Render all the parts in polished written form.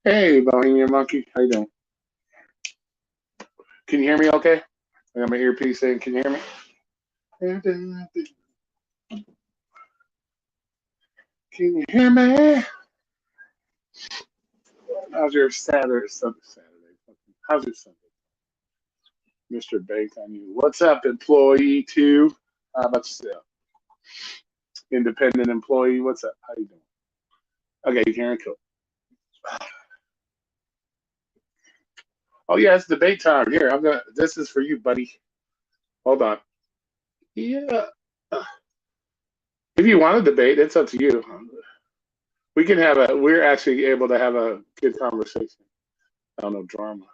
Hey, Bohemian Monkey, how you doing? Can you hear me okay? I got my earpiece in. Can you hear me? Can you hear me? How's your Saturday? How's your Sunday? Mr. Bank on you. What's up, employee two? How about yourself? Independent employee, what's up? How you doing? Okay, you hearing cool. Oh yeah, it's debate time. Here, I'm gonna this is for you, buddy. Hold on. Yeah. If you want to debate, it's up to you. We're actually able to have a good conversation. I don't know, drama.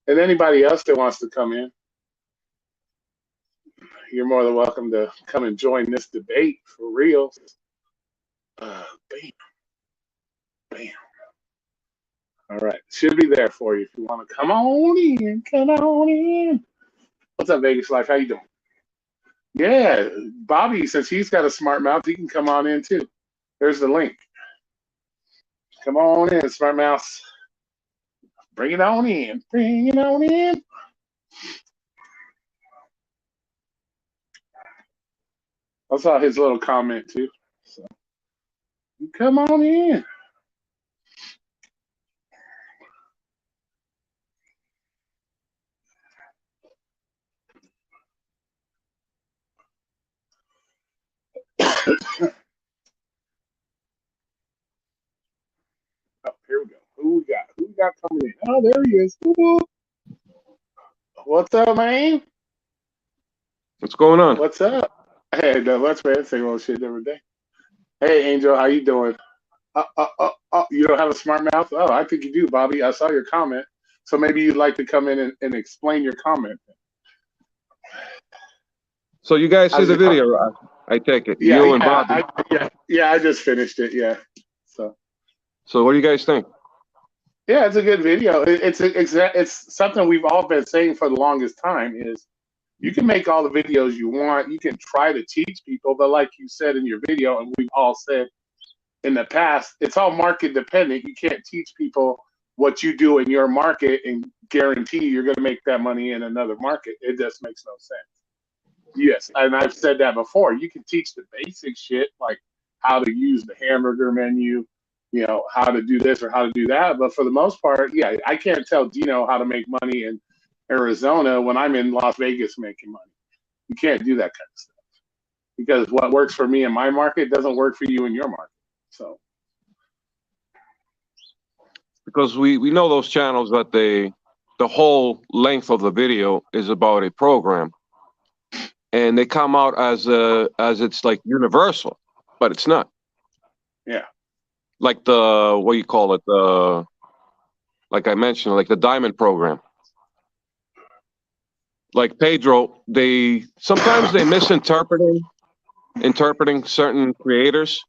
And anybody else that wants to come in, you're more than welcome to come and join this debate for real. Bam, bam. All right, should be there for you if you want to come on in. Come on in. What's up, Vegas Life? How you doing? Yeah, Bobby, since he's got a smart mouth, he can come on in too. There's the link. Come on in, smart mouse. Bring it on in. Bring it on in. I saw his little comment too. So come on in. Oh, here we go. Who we got? Who we got coming in? Oh, there he is. Woo-hoo. What's up, man? What's going on? What's up? Hey, no, let's man. Same old shit every day. Hey, Angel, how you doing? You don't have a smart mouth? Oh, I think you do, Bobby. I saw your comment. So maybe you'd like to come in and explain your comment. So you guys see How's the your video, I take it. Yeah, You and Bobby. yeah. I just finished it. Yeah. So what do you guys think? Yeah, it's a good video. It's something we've all been saying for the longest time. Is you can make all the videos you want. You can try to teach people, but like you said in your video, and we've all said in the past, it's all market dependent. You can't teach people what you do in your market and guarantee you're going to make that money in another market. It just makes no sense. Yes, and I've said that before. You can teach the basic shit like how to use the hamburger menu, how to do this or how to do that. But for the most part, yeah, I can't tell Dino how to make money in Arizona when I'm in Las Vegas making money. You can't do that kind of stuff because what works for me in my market doesn't work for you in your market. So Because we know those channels that the whole length of the video is about a program, and they come out as it's like universal, but it's not. yeah, Like the what you call it, like I mentioned, like the diamond program. Like Pedro, they sometimes they interpreting certain creators.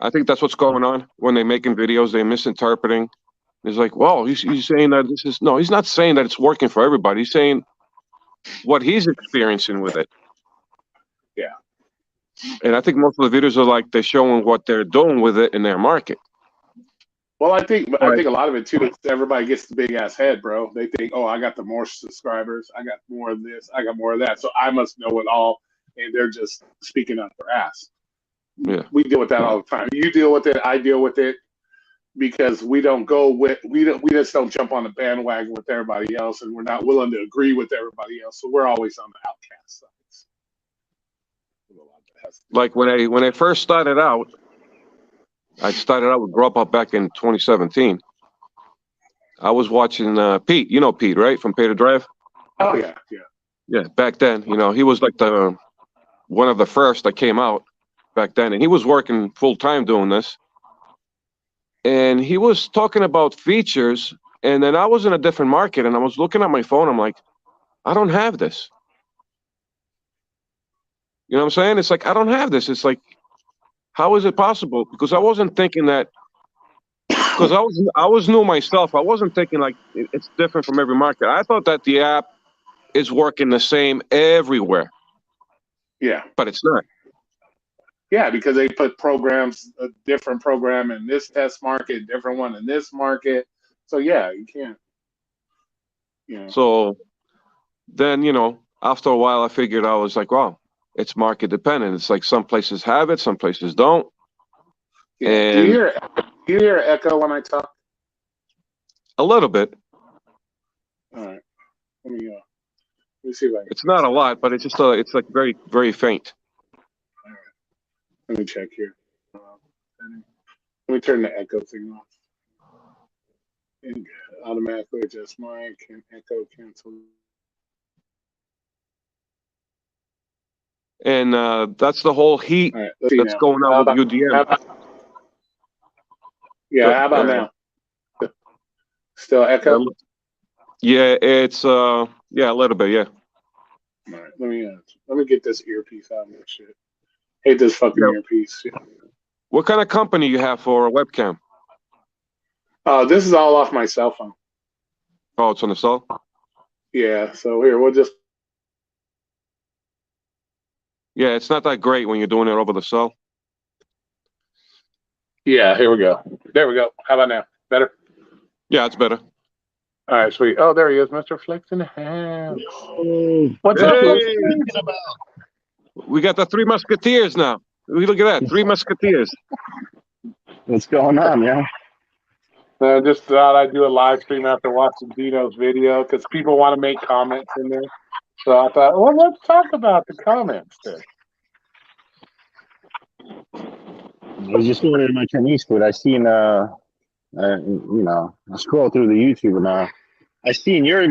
I think that's what's going on when they're making videos. They're misinterpreting. It's like, well, he's saying that this is no. He's not saying that it's working for everybody. He's saying what he's experiencing with it. yeah. And I think most of the videos are like they're showing what they're doing with it in their market. Well, I Right. think a lot of it too is everybody gets the big ass head, bro. They think, oh, I got the more subscribers, I got more of this, I got more of that, so I must know it all, and they're just speaking out their ass. Yeah. We deal with that all the time. You deal with it, I deal with it because we just don't jump on the bandwagon with everybody else, and we're not willing to agree with everybody else. So we're always on the outcast side. Like when I first started out, I started out with Grub Up back in 2017. I was watching Pete. You know Pete, right? From Pay to Drive. Oh yeah, yeah. Yeah. Back then, he was like the one of the first that came out back then, and he was working full time doing this. And he was talking about features, and then I was in a different market, and I was looking at my phone. I'm like, I don't have this. You know what I'm saying? It's like I don't have this. It's like, how is it possible? Because I wasn't thinking that. Because I was new myself. I wasn't thinking like it's different from every market. I thought that the app is working the same everywhere, Yeah. but it's not. Yeah, because they put programs, a different program in this test market, different one in this market. So yeah, you can't. So then, after a while, I figured I was like, well, it's market dependent. It's like some places have it, some places don't. Yeah. And do you hear echo when I talk? a little bit. All right. Let me see if I can. It's not a lot, but it's just it's like very, very faint. All right. Let me check here. Let me turn the echo thing off. And automatically adjust mic and echo cancel. And that's the whole heat that's going on with UDM. How about now? Still echo? Yeah, it's a little bit, yeah. All right, let me get this earpiece out of this shit. Hate this fucking earpiece. What kind of company you have for a webcam? This is all off my cell phone. Oh, it's on the cell? Yeah, so here, we'll just... Yeah, it's not that great when you're doing it over the cell. Yeah, here we go. There we go. How about now? Better? Yeah, it's better. All right, sweet. Oh, there he is, Mr. Flex in the house. What's up? We got the Three Musketeers now. Look at that, Three Musketeers. What's going on, yeah? I just thought I'd do a live stream after watching Dino's video because people want to make comments in there. So I thought, well, let's talk about the comments then. I was just going into my Chinese food. I seen, I scroll through the YouTube and I seen your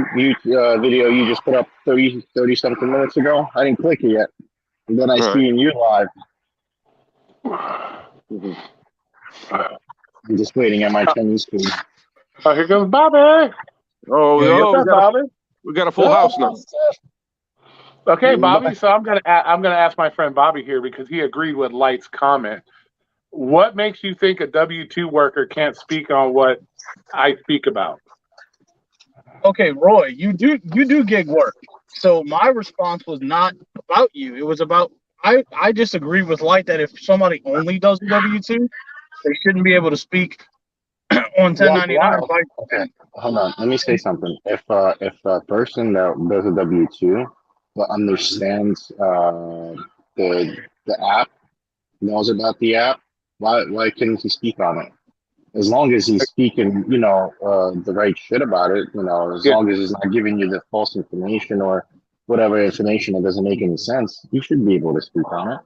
video you just put up 30 something minutes ago. I didn't click it yet. And then I seen you live. I'm just waiting at my Chinese food. Oh, here comes Bobby. We got a full house now. Okay, Bobby. So I'm gonna ask my friend Bobby here because he agreed with Light's comment. What makes you think a W-2 worker can't speak on what I speak about? Okay, Roy, you do gig work. So my response was not about you. It was about I disagree with Light that if somebody only does W-2, they shouldn't be able to speak on 1099. Okay, hold on. Let me say something. If a person that does a W-2 but understands the app, knows about the app, why couldn't he speak on it? As long as he's speaking, the right shit about it, as long as he's not giving you the false information or whatever information that doesn't make any sense, you should be able to speak on it.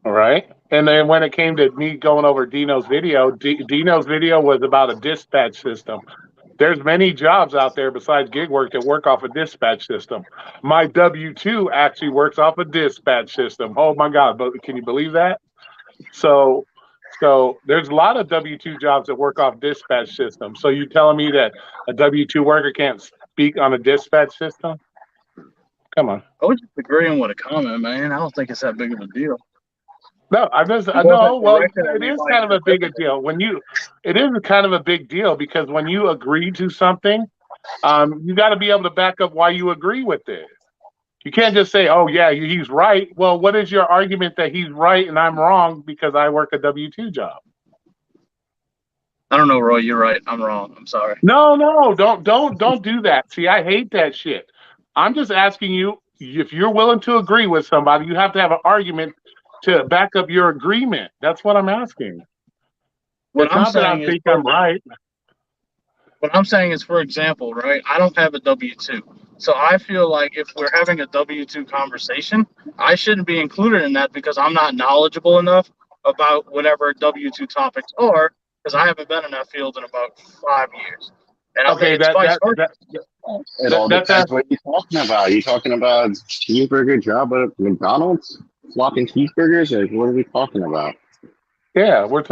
All right. And then when it came to me going over Dino's video, Dino's video was about a dispatch system. There's many jobs out there besides gig work that work off a dispatch system. My W-2 actually works off a dispatch system. Oh my God, but can you believe that? So there's a lot of W-2 jobs that work off dispatch systems. So you telling me that a W-2 worker can't speak on a dispatch system? Come on. I was just agreeing with a comment, man. I don't think it's that big of a deal. No, I know. Well, it is kind of a big deal it is kind of a big deal because when you agree to something, you got to be able to back up why you agree with it. You can't just say, "Oh yeah, he's right." Well, what is your argument that he's right and I'm wrong because I work a W-2 job? I don't know, Roy. You're right. I'm wrong. I'm sorry. No, don't do that. See, I hate that shit. I'm just asking you if you're willing to agree with somebody, you have to have an argument to back up your agreement. That's what I'm asking. What I'm saying is, I'm right. What I'm saying is, for example, right? I don't have a W-2. So I feel like if we're having a W-2 conversation, I shouldn't be included in that because I'm not knowledgeable enough about whatever W-2 topics are because I haven't been in that field in about 5 years. And okay, that's what you're talking about. Are you talking about cheeseburger job at McDonald's? Flopping cheeseburgers? Or what are we talking about? Yeah, we're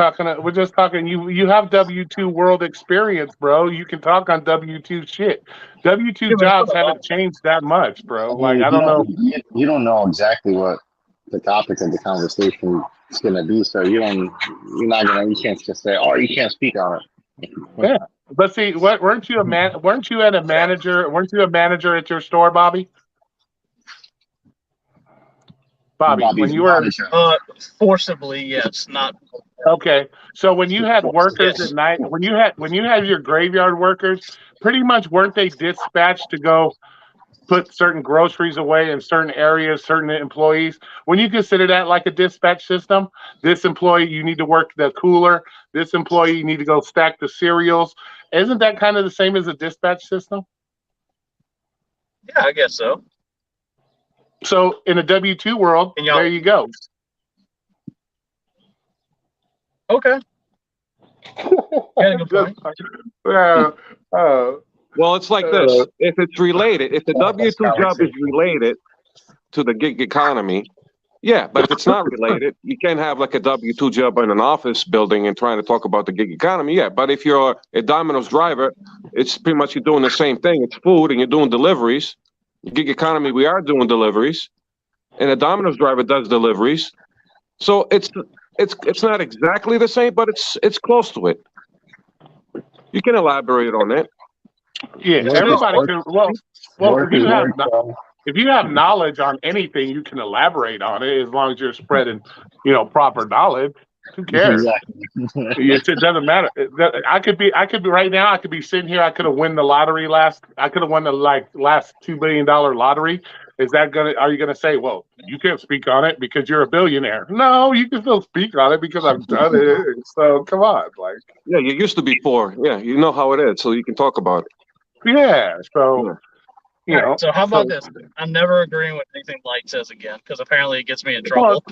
just talking. You have W-2 world experience, bro. You can talk on W-2 shit. W-2 jobs haven't changed that much, bro. I don't know. You don't know exactly what the topic of the conversation is gonna be, so you can't just say, "Oh, you can't speak on it." Yeah, but see, weren't you a manager at your store, Bobby? Bobby, when Bobby's you were body shop. Forcibly, yes, not. okay, so when you had workers Yes. at night, when you had your graveyard workers, pretty much weren't they dispatched to go put certain groceries away in certain areas, certain employees? When you consider that like a dispatch system, this employee, you need to work the cooler. This employee, you need to go stack the cereals. Isn't that kind of the same as a dispatch system? Yeah, I guess so. So in a W-2 world, And y'all- there you go. Okay. Got a good point. Well, it's like this. If it's related, if the W-2 job is related to the gig economy, yeah. But if it's not related, you can't have like a W-2 job in an office building and trying to talk about the gig economy. Yeah. But if you're a Domino's driver, it's pretty much you're doing the same thing. It's food and you're doing deliveries. Gig economy, we are doing deliveries, and a Domino's driver does deliveries. So it's not exactly the same, but it's close to it. You can elaborate on it. Yeah, Work is everybody work. can. Well, Work is work, if you have knowledge on anything, you can elaborate on it as long as you're spreading, proper knowledge. Who cares? Exactly. It doesn't matter. I could be right now. I could be sitting here. I could have won the lottery I could have won the last $2 billion lottery. Are you gonna say, well, you can't speak on it because you're a billionaire? No, you can still speak on it because I've done it. So come on, Yeah, you used to be poor. Yeah, you know how it is, so you can talk about it. yeah. So So how about this? I'm never agreeing with anything Light says again because apparently it gets me in trouble.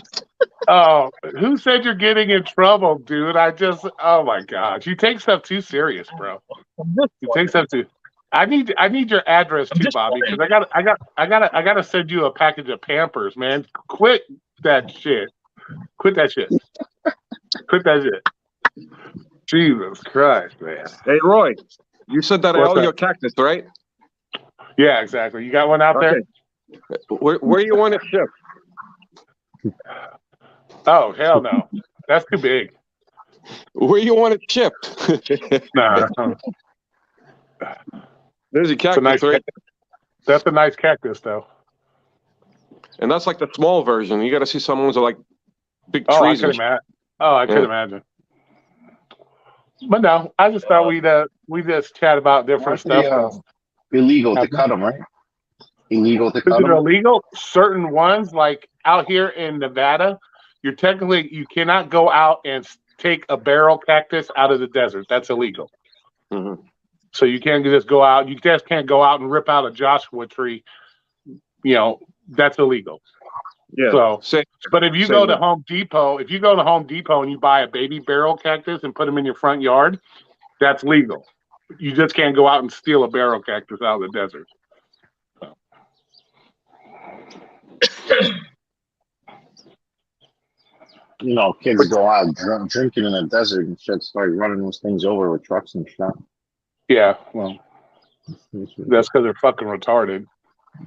Oh, who said you're getting in trouble, dude? Oh my gosh, you take stuff too serious, bro. You take stuff too. I need your address too, Bobby, because I gotta send you a package of Pampers, man. Quit that shit. Quit that shit. Quit that shit. Jesus Christ, man. Hey, Roy, you said that I What's owe that? you a cactus, right? Yeah, exactly. You got one out there? Where you want it shipped? Oh, hell no. That's too big. Where you want it shipped? Nah. There's a cactus, nice right? That's a nice cactus, though. And that's like the small version. You got to see some ones are like big Oh, trees. I could imagine. But no, I just thought we just chat about different stuff. Illegal to cut them, right? Illegal to Is cut it them. illegal? Certain ones, like out here in Nevada, you cannot go out and take a barrel cactus out of the desert. That's illegal. Mm-hmm. So you can't just go out. You just can't go out and rip out a Joshua tree. That's illegal. Yeah. So, but if you go to Home Depot, and you buy a baby barrel cactus and put them in your front yard, that's legal. You just can't go out and steal a barrel cactus out of the desert. Kids go out drinking in the desert and shit, start running those things over with trucks and stuff. Yeah, well, that's because they're fucking retarded.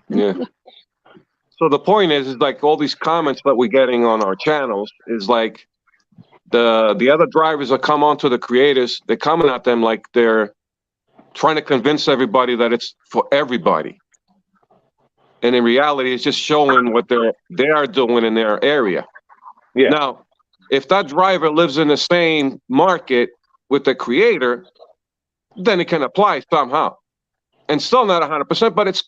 Yeah. So the point is like all these comments that we're getting on our channels is like the other drivers that come onto the creators, they're coming at them like they're trying to convince everybody that it's for everybody. And in reality, it's just showing what they are doing in their area. Yeah. Now, if that driver lives in the same market with the creator, then it can apply somehow. And still not 100%, but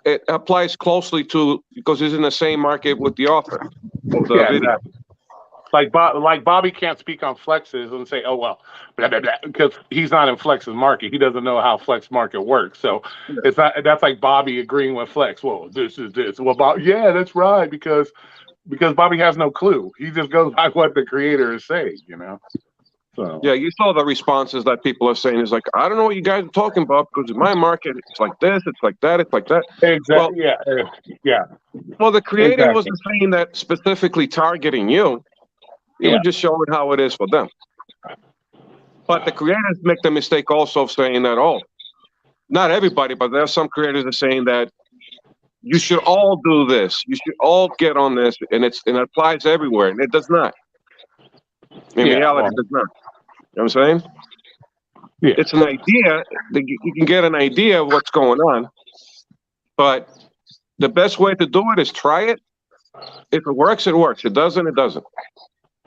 it applies closely to because he's in the same market with the author of the video. Exactly. Like Bobby can't speak on Flexes and say, oh, well, blah, blah, blah, because he's not in Flex's market. He doesn't know how Flex market works. So that's like Bobby agreeing with Flex. Well, this is this. Well, yeah, that's right. Because Bobby has no clue. He just goes by what the creator is saying, So yeah, you saw the responses that people are saying is like, I don't know what you guys are talking about because in my market, it's like this, it's like that, it's like that. Exactly. Well, yeah. Well, the creator Exactly. wasn't saying that specifically targeting you. He was just showing how it is for them. But the creators make the mistake also of saying that, oh, not everybody, but there are some creators that are saying that you should all do this. You should all get on this, and it applies everywhere, and it does not. In reality, it does not. You know what I'm saying? Yeah. It's an idea. You can get an idea of what's going on, but the best way to do it is try it If it works, it works. It doesn't, it doesn't.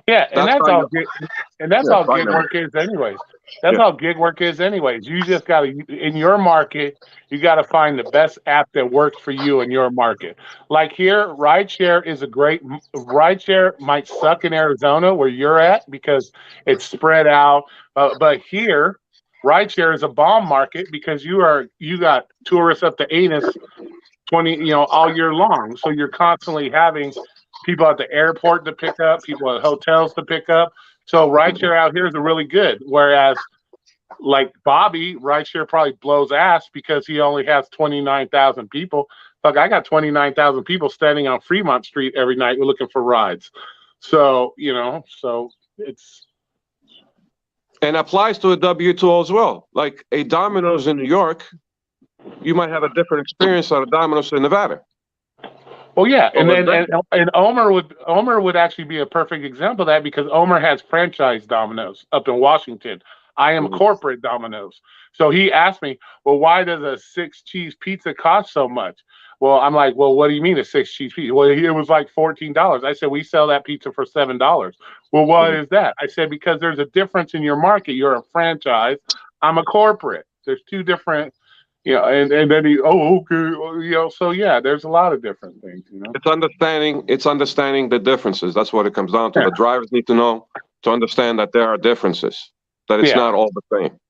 Yeah, and that's how all. you- And that's Yeah, all fine, gig man. work is, anyways. That's Yeah. all gig work is, anyways. You just got to, in your market, you got to find the best app that works for you in your market. Like here, rideshare is a great. Rideshare might suck in Arizona where you're at because it's spread out, but here, rideshare is a bomb market because you got tourists up to anus 20, all year long. So you're constantly having people at the airport to pick up, people at hotels to pick up. So rideshare out here is really good. Whereas like Bobby, rideshare probably blows ass because he only has 29,000 people. Look, I got 29,000 people standing on Fremont Street every night looking for rides. So, so it's. And applies to a W2 as well. Like a Domino's in New York, you might have a different experience than a Domino's in Nevada. Well, yeah, and Well, then and Omer would actually be a perfect example of that because Omer has franchise Domino's up in Washington. I am Mhm. corporate Domino's. So he asked me, well, why does a 6-cheese pizza cost so much? Well, I'm like, well, what do you mean a 6-cheese pizza? Well, it was like $14. I said, we sell that pizza for $7. Well, what is that? I said, because there's a difference in your market. You're a franchise. I'm a corporate. There's two different. And then okay, so yeah, there's a lot of different things, It's understanding the differences. That's what it comes down to. Yeah. The drivers need to know to understand that there are differences, that it's Yeah. not all the same.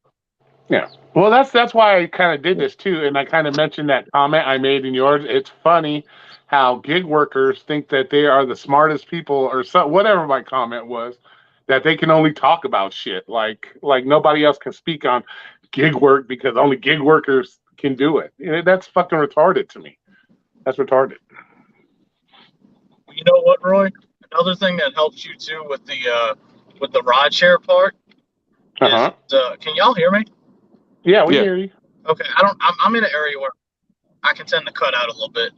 Yeah. Well, that's why I kind of did this too, and I kind of mentioned that comment I made in yours. It's funny how gig workers think that they are the smartest people, or whatever my comment was, that they can only talk about shit like nobody else can speak on gig work because only gig workers can do it. That's fucking retarded to me. That's retarded. You know what, Roy? Another thing that helps you too with the ride share part is can y'all hear me? Yeah, we Yeah. hear you. Okay, I'm in an area where I can tend to cut out a little bit.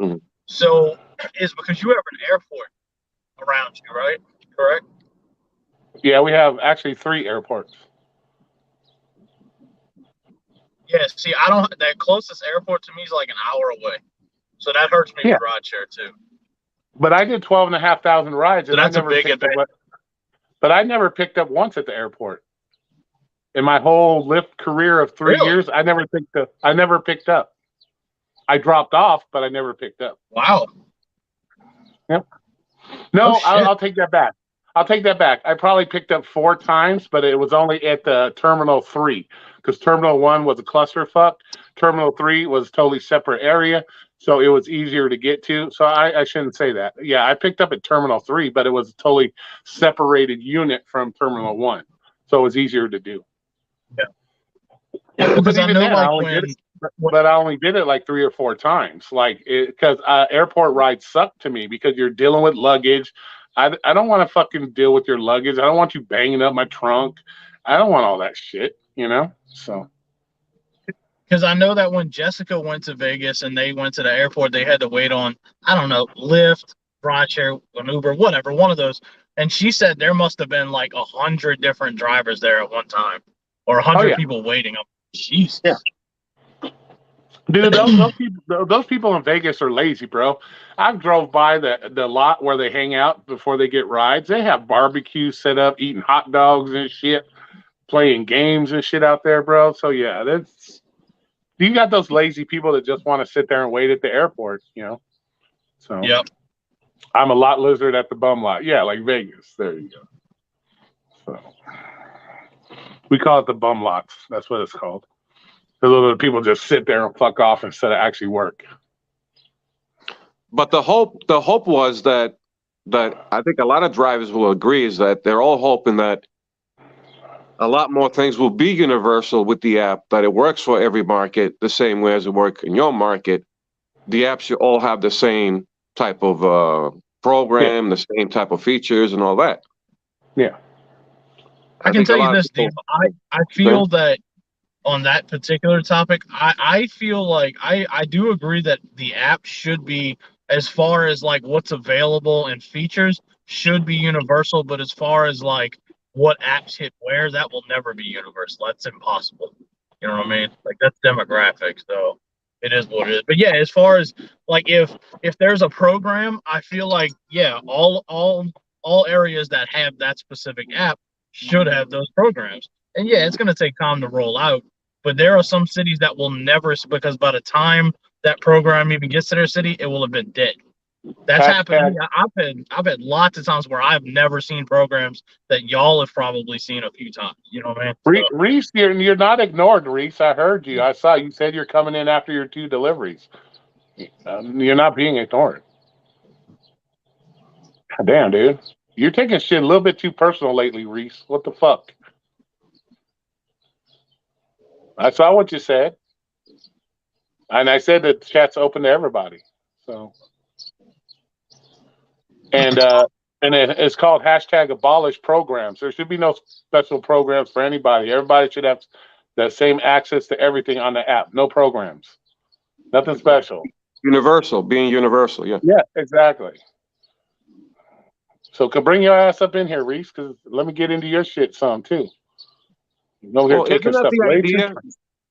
Mhm. So it's because you have an airport around you, right? Correct? Yeah, we have actually 3 airports. Yeah, see, that closest airport to me is like an hour away. So that hurts me with ride share too. But I did 12,500 rides, and So that's I a never big picked up. advantage. But I never picked up once at the airport. In my whole Lyft career of 3 Really? years, I never picked up. I dropped off, but I never picked up. Wow. Yep. No, Oh, shit. I'll take that back. I probably picked up 4 times, but it was only at the Terminal 3 because Terminal 1 was a clusterfuck. Terminal 3 was a totally separate area, so it was easier to get to. So I shouldn't say that. Yeah, I picked up at Terminal 3, but it was a totally separated unit from Terminal 1, so it was easier to do. Yeah, because But I even know then, I like only did it. But I only did it like 3 or 4 times, because airport rides suck to me because you're dealing with luggage. I don't want to fucking deal with your luggage. I don't want you banging up my trunk. I don't want all that shit, So because I know that when Jessica went to Vegas and they went to the airport, they had to wait on, I don't know, Lyft, rideshare, an Uber, whatever, one of those. And she said there must have been like 100 different drivers there at one time, or 100 yeah. people waiting. Jesus. Yeah. Dude, those people in Vegas are lazy, bro. I've drove by the lot where they hang out before they get rides. They have barbecue set up, eating hot dogs and shit, playing games and shit out there, bro. So yeah, you got those lazy people that just want to sit there and wait at the airport, So Yep. I'm a lot lizard at the bum lot. Yeah, like Vegas. There you go. So we call it the bum lots. That's what it's called. Because other people just sit there and fuck off instead of actually work. But the hope was that I think a lot of drivers will agree is that they're all hoping that a lot more things will be universal with the app, that it works for every market the same way as it works in your market. The app should all have the same type of program, the same type of features and all that. Yeah. I can tell you this, Steve. I feel that on that particular topic, I feel like I do agree that the app should be, as far as like what's available and features, should be universal. But as far as like what apps hit where, that will never be universal. That's impossible. You know what I mean? Like that's demographic. So It is what it is. But yeah, as far as like if there's a program, I feel like all areas that have that specific app should have those programs. And yeah, it's going to take time to roll out, but there are some cities that will never, because by the time that program even gets to their city, it will have been dead. That's happened to me. I've had lots of times where I've never seen programs that y'all have probably seen a few times. You know what I mean? So, Reese, you're not ignored, Reese. I heard you. I saw you said you're coming in after your 2 deliveries. You're not being ignored. God damn, dude. You're taking shit a little bit too personal lately, Reese. What the fuck? I saw what you said. And I said that the chat's open to everybody. So, and it's called #abolish programs. There should be no special programs for anybody. Everybody should have the same access to everything on the app. No programs. Nothing special. Universal, being universal, yeah. Yeah, exactly. So, bring your ass up in here, Reese, because let me get into your shit some too. No, Well, isn't that the idea?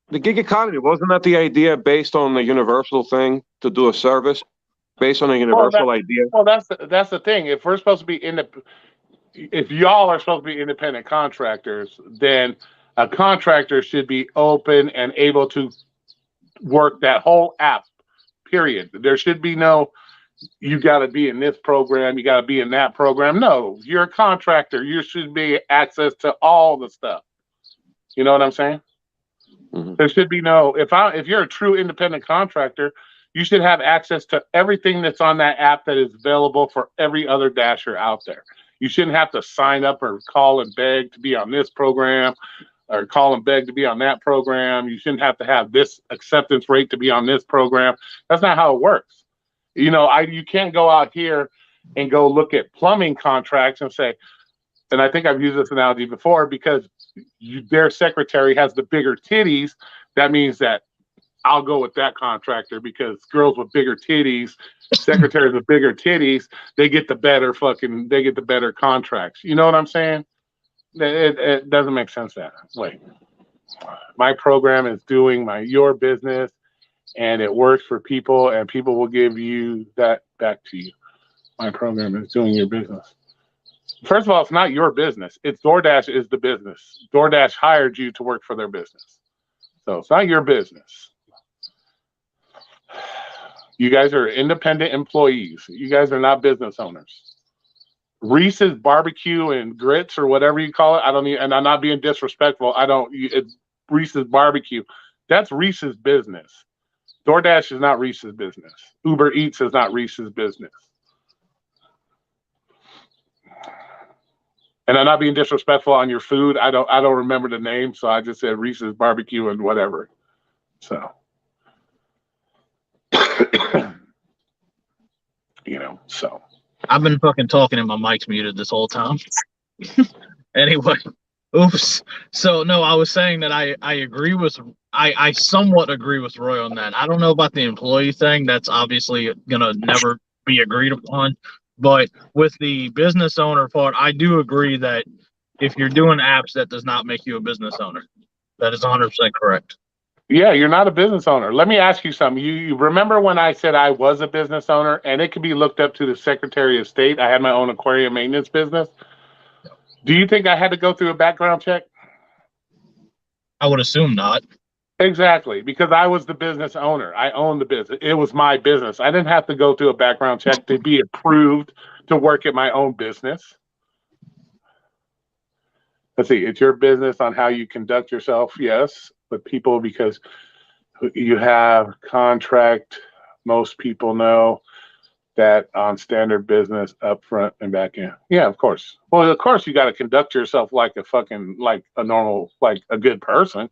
The gig economy, wasn't that the idea based on the universal thing to do a service based on a universal idea? Well, that's the thing. If we're supposed to be if y'all are supposed to be independent contractors, then a contractor should be open and able to work that whole app. Period. There should be no, you got to be in this program, you got to be in that program. No, you're a contractor. You should be access to all the stuff. You know what I'm saying? Mm-hmm. There should be no, if you're a true independent contractor, you should have access to everything that's on that app that is available for every other dasher out there. You shouldn't have to sign up or call and beg to be on this program or call and beg to be on that program. You shouldn't have to have this acceptance rate to be on this program. That's not how it works. You know, you can't go out here and go look at plumbing contracts and say, and I think I've used this analogy before, because their secretary has the bigger titties. That means that I'll go with that contractor because girls with bigger titties, secretaries with bigger titties, they get the better contracts. You know what I'm saying? It doesn't make sense that way. My program is doing your business, and it works for people, and people will give you that back to you. My program is doing your business. First of all, it's not your business. It's DoorDash is the business. DoorDash hired you to work for their business. So it's not your business. You guys are independent employees. You guys are not business owners. Reese's Barbecue and Grits or whatever you call it. And I'm not being disrespectful. It's Reese's Barbecue. That's Reese's business. DoorDash is not Reese's business. Uber Eats is not Reese's business. And I'm not being disrespectful on your food. I don't remember the name, so I just said Reese's Barbecue and whatever. So, so. I've been fucking talking and my mic's muted this whole time. Anyway, oops. So no, I was saying that I somewhat agree with Roy on that. I don't know about the employee thing. That's obviously gonna never be agreed upon. But with the business owner part, I do agree that if you're doing apps, that does not make you a business owner. That is 100% correct. Yeah, you're not a business owner. Let me ask you something. You remember when I said I was a business owner, and it could be looked up to the Secretary of State. I had my own aquarium maintenance business. Do you think I had to go through a background check? I would assume not. Exactly, because I was the business owner. I owned the business. It was my business. I didn't have to go through a background check to be approved to work at my own business. Let's see, it's your business on how you conduct yourself, yes, but people, because you have contract, most people know that on standard business up front and back end. Yeah, of course. Well, of course you got to conduct yourself like a normal, like a good person.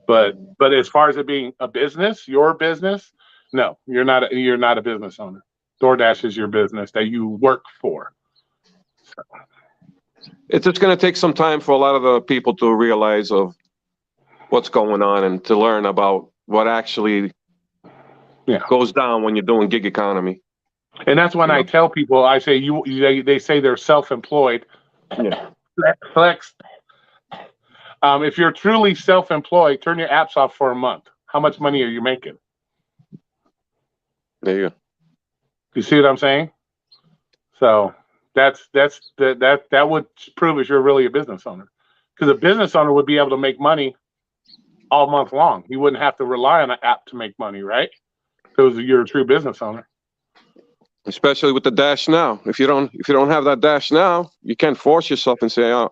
But as far as it being a business, your business, no, you're not a business owner. DoorDash is your business that you work for. So. It's just going to take some time for a lot of the people to realize of what's going on and to learn about what actually goes down when you're doing gig economy. And that's when I tell people, I say they say they're self-employed. Yeah. Flex. If you're truly self-employed, turn your apps off for a month. How much money are you making? There you go. You see what I'm saying? So that would prove if you're really a business owner, because a business owner would be able to make money all month long. He wouldn't have to rely on an app to make money, right? Because you're a true business owner. Especially with the Dash Now. If you don't have that Dash Now, you can't force yourself and say, "Oh,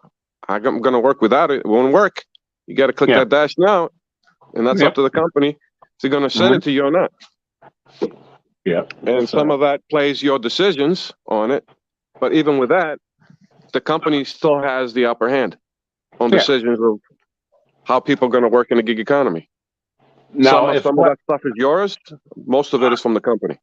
I'm going to work without it." It won't work. You got to click that Dash Now, and that's up to the company if they're going to send it to you or not. Yeah. And some of that plays your decisions on it. But even with that, the company still has the upper hand on decisions of how people are going to work in the gig economy. Now, some of that stuff is yours. Most of it is from the company.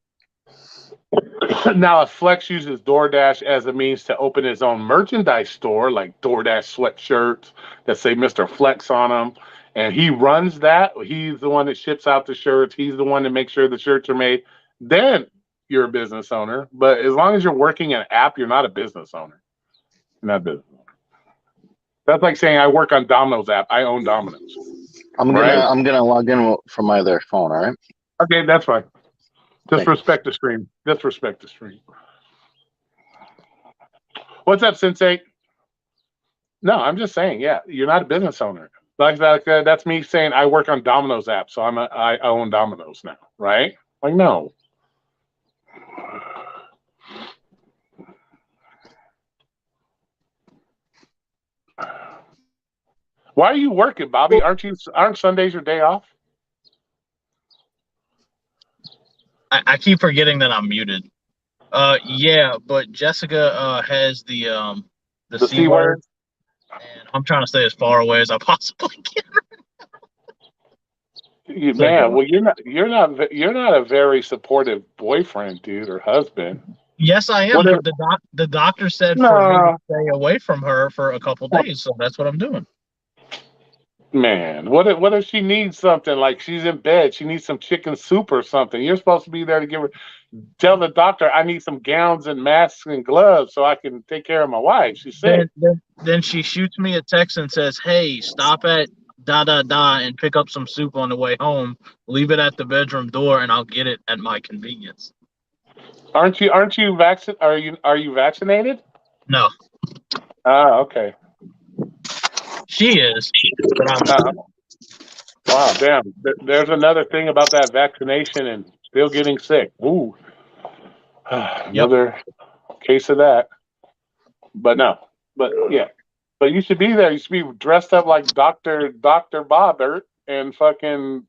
Now, if Flex uses DoorDash as a means to open his own merchandise store, like DoorDash sweatshirts that say Mr. Flex on them, and he runs that, he's the one that ships out the shirts, he's the one that makes sure the shirts are made, then you're a business owner. But as long as you're working an app, you're not a business owner. You're not a business owner. That's like saying I work on Domino's app. I own Domino's. I'm gonna log in from my other phone. All right. Okay, that's fine. Just respect the stream. Just respect the stream. What's up, Sensei? No, I'm just saying, yeah, you're not a business owner. Like that's me saying I work on Domino's app, so I own Domino's now, right? Like, no. Why are you working, Bobby? Aren't Sundays your day off? I keep forgetting that I'm muted. Yeah, but Jessica has the C word, and I'm trying to stay as far away as I possibly can. Man, well, you're not a very supportive boyfriend, dude, or husband. Yes, I am. The doctor said for me to stay away from her for a couple days, so that's what I'm doing. Man, what if she needs something, like she's in bed, she needs some chicken soup or something? You're supposed to be there to tell the doctor I need some gowns and masks and gloves so I can take care of my wife. She's sick. Then she shoots me a text and says, "Hey, stop at ... and pick up some soup on the way home. Leave it at the bedroom door, and I'll get it at my convenience." Aren't you vaccinated? Are you vaccinated? No. Ah, okay. She is. But wow, damn. There's another thing about that vaccination and still getting sick. Ooh. Another case of that. But no. But yeah. But you should be there. You should be dressed up like Dr. Bobbert and fucking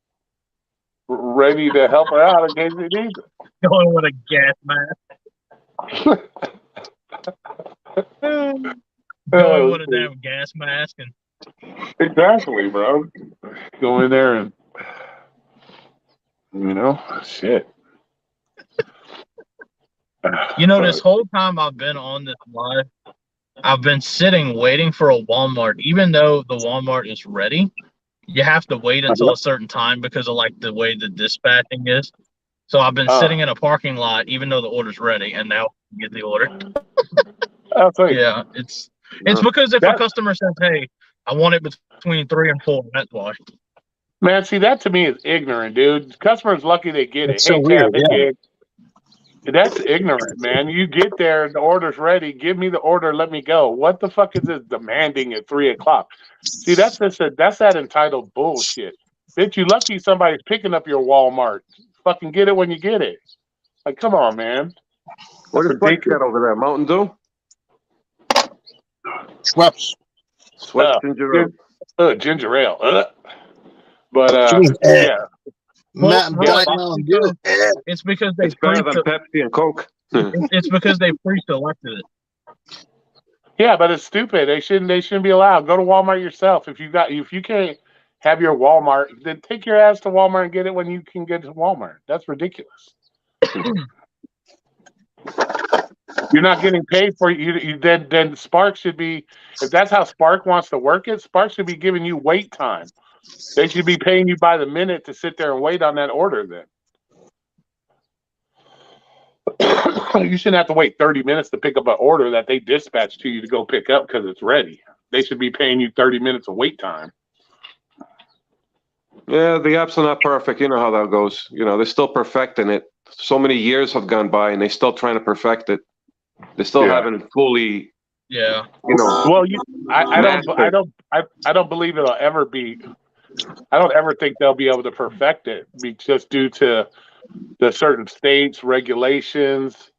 ready to help her out in case you need it. Going with a gas mask. Going with a damn gas mask and exactly, bro. Go in there and shit. This whole time I've been on this live, I've been sitting waiting for a Walmart. Even though the Walmart is ready, you have to wait until a certain time because of like the way the dispatching is. So I've been sitting in a parking lot even though the order's ready, and now I get the order. Yeah, it's because if a customer says, "Hey, I want it between 3 and 4," that's why. Man, see, that to me is ignorant, dude. Customer's lucky they get It's it. so weird, That's ignorant, man. You get there, the order's ready. Give me the order, let me go. What the fuck is this demanding at 3 o'clock? See, that's that entitled bullshit. Bitch, you lucky somebody's picking up your Walmart. Fucking get it when you get it. Like, come on, man. What is Flex got over there? Mountain Dew? Schweppes. Ginger ale. Ginger ale. But yeah. It's because they better than Pepsi and Coke. It's because they pre-selected it. Yeah, but it's stupid. They shouldn't be allowed. Go to Walmart yourself. If you can't have your Walmart, then take your ass to Walmart and get it when you can get to Walmart. That's ridiculous. You're not getting paid for you. Then Spark should be, if that's how Spark wants to work it, Spark should be giving you wait time. They should be paying you by the minute to sit there and wait on that order then. You shouldn't have to wait 30 minutes to pick up an order that they dispatch to you to go pick up because it's ready. They should be paying you 30 minutes of wait time. Yeah, the apps are not perfect. You know how that goes. They're still perfecting it. so many years have gone by and they're still trying to perfect it. They still Yeah. haven't fully, Yeah. Well, I don't believe it'll ever be. I don't ever think they'll be able to perfect it, just due to the certain states, regulations,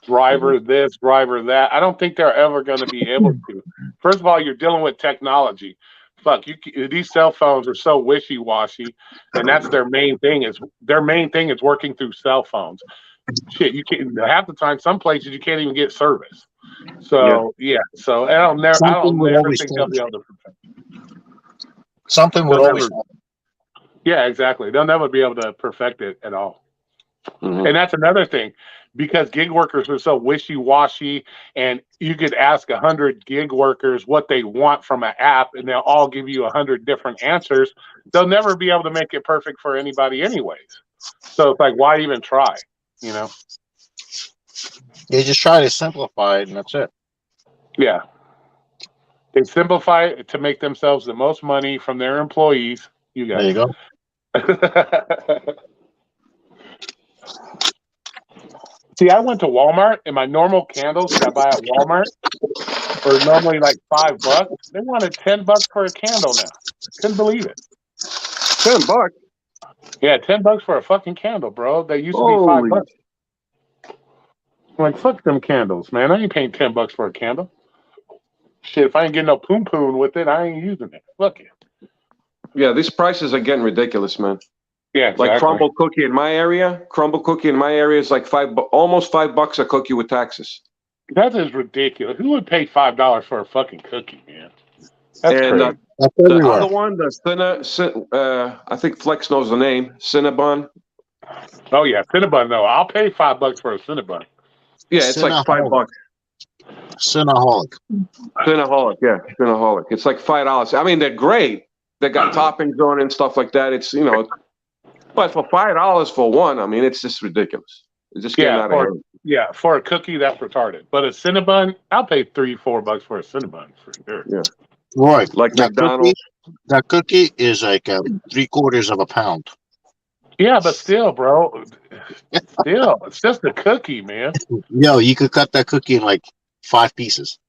driver this, driver that. I don't think they're ever going to be able to. First of all, you're dealing with technology. Fuck, these cell phones are so wishy-washy, and that's their main thing. Is working through cell phones. Shit, you can't. Half the time, some places you can't even get service. So so I don't never think they'll be able to perfect it. Something would They'll always. never- Yeah, exactly. They'll never be able to perfect it at all. Mhm. And that's another thing, because gig workers are so wishy-washy, and you could ask 100 gig workers what they want from an app, and they'll all give you 100 different answers. They'll never be able to make it perfect for anybody anyways. So it's like, why even try? You know? They just try to simplify it, and that's it. Yeah. They simplify it to make themselves the most money from their employees. You There you got go. See, I went to Walmart, and my normal candles that I buy at Walmart are normally like $5. They wanted $10 for a candle now. Couldn't believe it. $10. Yeah, $10 for a fucking candle, bro. They used to be Holy. $5. I'm like, fuck them candles, man. I ain't paying $10 for a candle. Shit, if I ain't getting no poon poon with it, I ain't using it. Fuck it. Yeah, these prices are getting ridiculous, man. Yeah, exactly. Like crumble cookie in my area is like almost $5 a cookie with taxes. That is ridiculous. Who would pay $5 for a fucking cookie, man? That's And crazy. That's the everywhere. other one, I think Flex knows the name, Cinnabon. Oh yeah, Cinnabon though. I'll pay $5 for a Cinnabon. Yeah, it's like $5. Cinnaholic. Cinnaholic, yeah, Cinnaholic. It's like $5. I mean, they're great. They got toppings on it and stuff like that. It's but for $5 for one, I mean, it's just ridiculous. It's just getting out of hand. Yeah, for a cookie, that's retarded. But a Cinnabon, I'll pay $3-4 for a Cinnabon for sure. Yeah, Roy, like that McDonald's. that cookie is like 3/4 of a pound. Yeah, but still, bro, it's just a cookie, man. Yo, you could cut that cookie in like 5 pieces.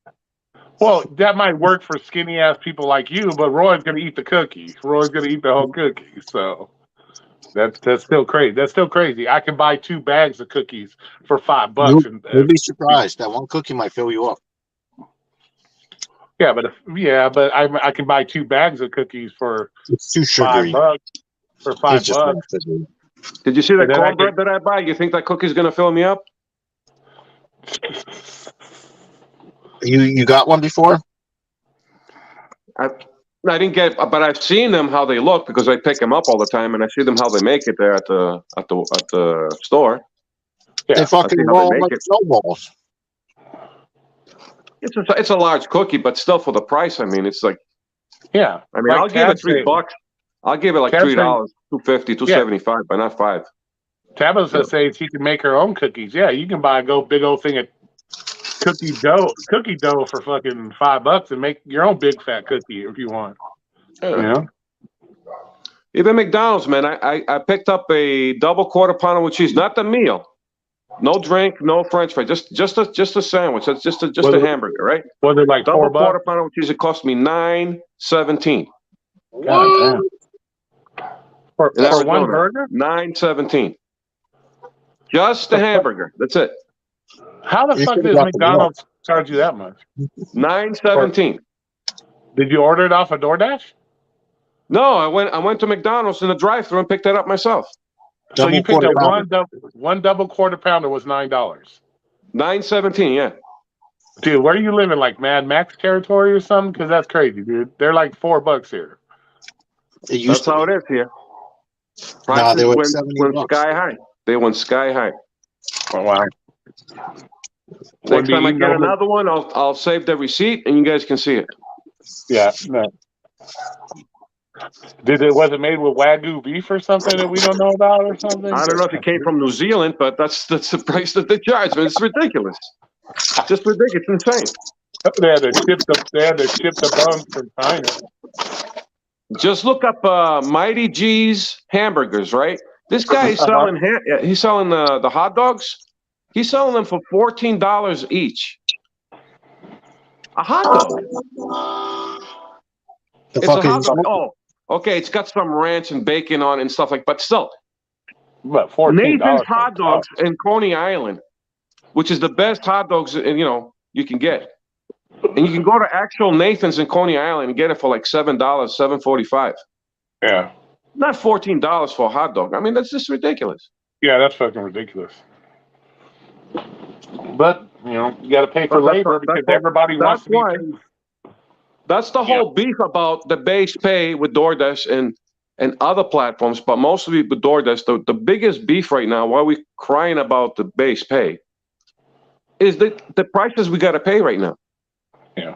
Well, that might work for skinny ass people like you, but Roy's gonna eat the cookie. Roy's gonna eat the whole cookie. So that's still crazy. That's still crazy. I can buy 2 bags of cookies for $5. You'll be surprised. That one cookie might fill you up. Yeah, but I can buy 2 bags of cookies for It's too sugary. $5. For It's just $5. not sugary. Did you see that And then I cornbread that I buy? You think that cookie's gonna fill me up? You got one before? I didn't get, but I've seen them how they look because I pick them up all the time, and I see them how they make it there at the store. Yeah, They fucking I see how they roll make like it. snowballs. It's a large cookie, but still for the price, I mean, it's like, Yeah. I mean, Like I'll give it Tab said- $3. I'll give it like Tab $3, $2.50, $2.75, but not $5. Tabitha says she can make her own cookies. Yeah, you can buy a big old thing of cookie dough for fucking $5 and make your own big fat cookie if you want. Yeah. You know? Even McDonald's, man, I picked up a double quarter pounder with cheese, not the meal, no drink, no French fry, just a sandwich. That's just a hamburger, right? Was it like Double $4? quarter pounder with cheese. It cost me $9.17. God damn. For In Arizona, one burger? $9.17. Just a hamburger. That's it. How the You fuck should've does got the McDonald's charge you that much? $9.17. Did you order it off of DoorDash? No, I went to McDonald's in the drive-thru and picked that up myself. So Double you picked quarter up pounder. one double quarter pounder was $9. $9.17, yeah. Dude, where are you living? Like Mad Max territory or something? Because that's crazy, dude. They're like $4 here. It used That's to how be. it is here. Nah, they Prices were went 70 bucks. sky high. They went sky high. Oh, wow. Next time I get another one, I'll save the receipt and you guys can see it. Yeah, no. Was it made with Wagyu beef or something that we don't know about or something? I don't know if it came from New Zealand, but that's the price that they charge. Man, it's ridiculous. Just ridiculous. It's insane. They had to ship the buns from China. Just look up Mighty G's hamburgers, right? This guy is selling he's selling the hot dogs. He's selling them for $14 each. A hot dog. The It's fuck a is hot he dog. smoking? Oh, okay. It's got some ranch and bacon on it and stuff like. But still, But $14. Nathan's Hot Dogs in Coney Island, which is the best hot dogs you can get. And you can go to actual Nathan's in Coney Island and get it for like $7, $7.45. Yeah. Not $14 for a hot dog. I mean, that's just ridiculous. Yeah, that's fucking ridiculous. But, you got to pay for But that's labor what- because that's what- everybody wants to be that's paid. That's the whole beef about the base pay with DoorDash and other platforms, but mostly with DoorDash. The biggest beef right now, why we crying about the base pay, is the prices we got to pay right now. Yeah.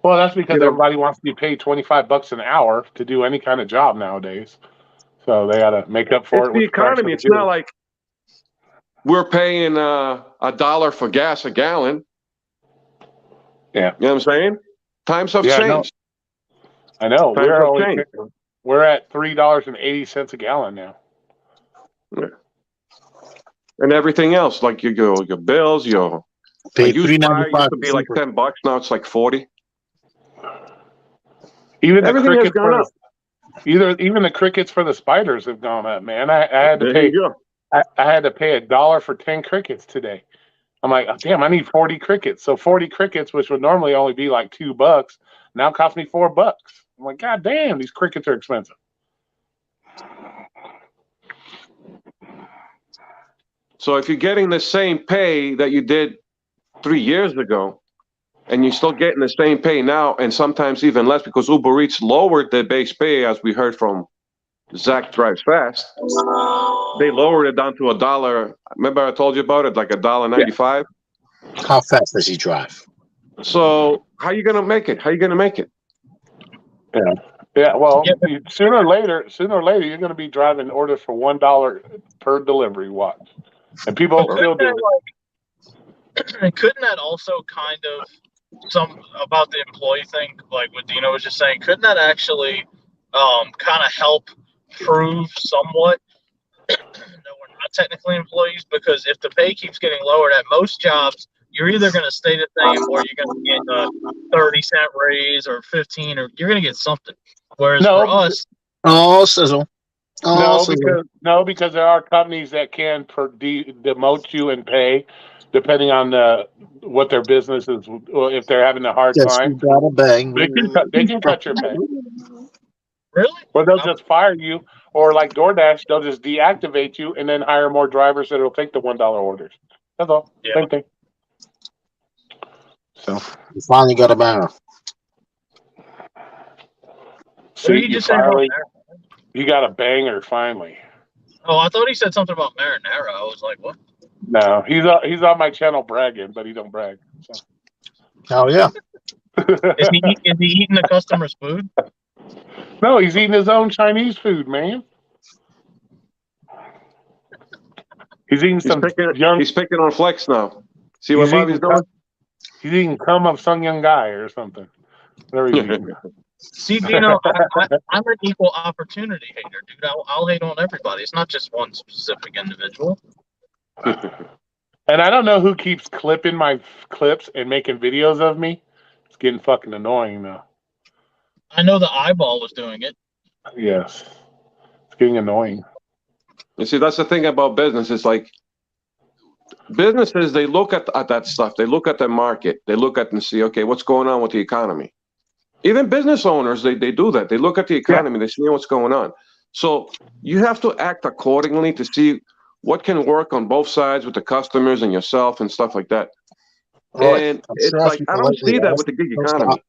Well, that's because You know- everybody wants to be paid $25 an hour to do any kind of job nowadays. So they got to make up for It's it. the with the price economy. of It's the not goods. like we're paying $1 for gas a gallon. Yeah. You know what I'm saying? Times have Yeah, I know. changed. I know. Times have changed. We're at $3.80 a gallon now. And everything else, like your bills, your Pay used fire used $3.95 to be like $10. Now it's like 40. Even the Everything has crickets gone up. even the crickets for the spiders have gone up, man. I had to There pay you go. I had to pay $1 for 10 crickets today. I'm like, oh, damn, I need 40 crickets. So 40 crickets, which would normally only be like $2, now cost me $4. I'm like, God damn, these crickets are expensive. So if you're getting the same pay that you did 3 years ago, and you're still getting the same pay now, and sometimes even less because Uber Eats lowered their base pay, as we heard from Zach Drives Fast. They lowered it down to $1. Remember I told you about it, like $1.95. How fast does he drive? So how you gonna make it? How you gonna make it? Yeah, well, Yeah. sooner or later, you're going to be driving orders for $1 per delivery. Watch, and people still do it. Couldn't that also kind of about the employee thing, like what Dino was just saying? Couldn't that actually kind of help prove somewhat that we're not technically employees? Because if the pay keeps getting lowered at most jobs, you're either going to stay the same or you're going to get a 30-cent raise or 15, or you're going to get something. Whereas No, for us, Oh, sizzle. Oh, sizzle. because there are companies that can demote you and pay, depending on what their business is. Or if they're having a hard Yes, time, you got a bang. they can cut your pay, really? or they'll just fire you, or like DoorDash, they'll just deactivate you and then hire more drivers that will take the $1 orders. That's all. Yeah. Same thing. So. You finally got a banger. What did he just say about marinara? You got a banger finally. Oh, I thought he said something about marinara. I was like, what? No, he's on my channel bragging, but he don't brag. So. Oh, yeah. Is he eating the customer's food? No, he's eating his own Chinese food, man. He's eating some young. He's picking on Flex now. See what He's Bobby's eating doing? He's eating cum of some young guy or something. Whatever he's eating. See, Dino, I'm an equal opportunity hater, dude. I'll hate on everybody. It's not just one specific individual. And I don't know who keeps clipping my clips and making videos of me. It's getting fucking annoying now. I know the eyeball was doing it. Yes. It's getting annoying. You see, that's the thing about business. It's like businesses, they look at that stuff. They look at the market. They look at and see, okay, what's going on with the economy? Even business owners, they do that. They look at the economy. They see what's going on. So you have to act accordingly to see what can work on both sides with the customers and yourself and stuff like that. Right. And I'm it's sure like, if I you don't see politely that ask, with the gig they'll economy.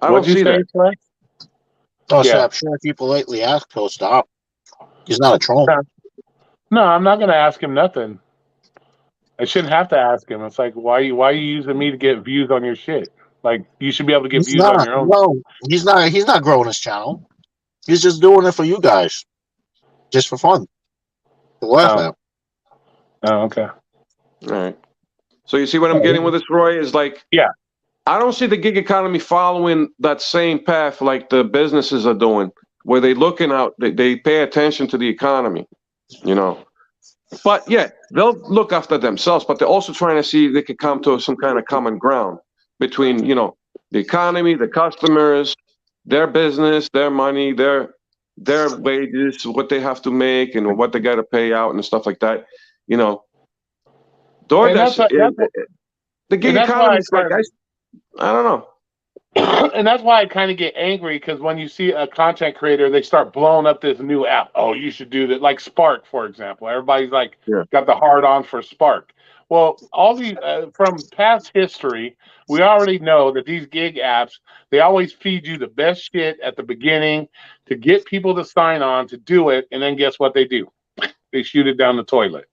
I don't What'd you see say, that. Flex? Oh, so Yeah. I'm sure if you politely ask, he'll stop. He's not a troll. No, I'm not going to ask him nothing. I shouldn't have to ask him. It's like, why are you using me to get views on your shit? Like, you should be able to get He's views on not. your own. No, he's not. He's not growing his channel. He's just doing it for you guys, just for fun, to laugh Oh. at. Oh, okay. All right. So you see what I'm getting with this, Roy? Is like, Yeah. I don't see the gig economy following that same path like the businesses are doing. where they looking out, they pay attention to the economy, you know. But yeah, they'll look after themselves, but they're also trying to see if they can come to some kind of common ground between, you know, the economy, the customers, their business, their money, their wages, what they have to make, and what they got to pay out and stuff like that. You know, DoorDash, the gig economy is like, I don't know. And that's why I kind of get angry, because when you see a content creator, they start blowing up this new app. Oh, you should do that, like Spark, for example. Everybody's like, got the hard on for Spark. Well, all these from past history, we already know that these gig apps, they always feed you the best shit at the beginning to get people to sign on to do it, and then guess what they do? They shoot it down the toilet.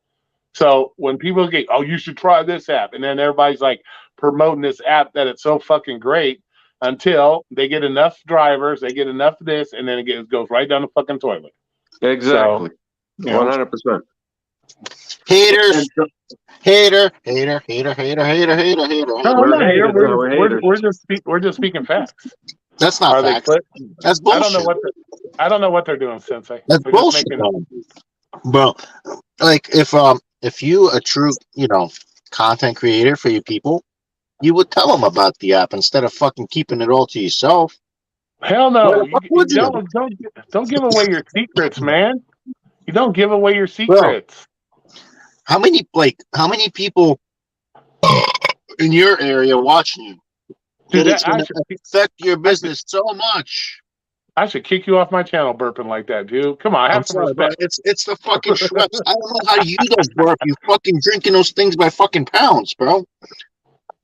So when people get, oh, you should try this app, and then everybody's like promoting this app that it's so fucking great, until they get enough drivers, they get enough of this, and then it goes right down the fucking toilet. Exactly. 100%. Haters. Hater. No, I'm not hater. We're just speaking facts. That's not facts. That's bullshit. I don't know what they're doing, Sensei. That's bullshit. Bro, like if you a true, you know, content creator for your people, you would tell them about the app instead of fucking keeping it all to yourself. Hell no. Don't give away your secrets, man. You don't give away your secrets. Bro, how many people in your area watching you? Dude, it's going to affect your business so much. I should kick you off my channel burping like that, dude. Come on, have some respect. It's the fucking Schweppes. I don't know how you don't burp. You fucking drinking those things by fucking pounds, bro.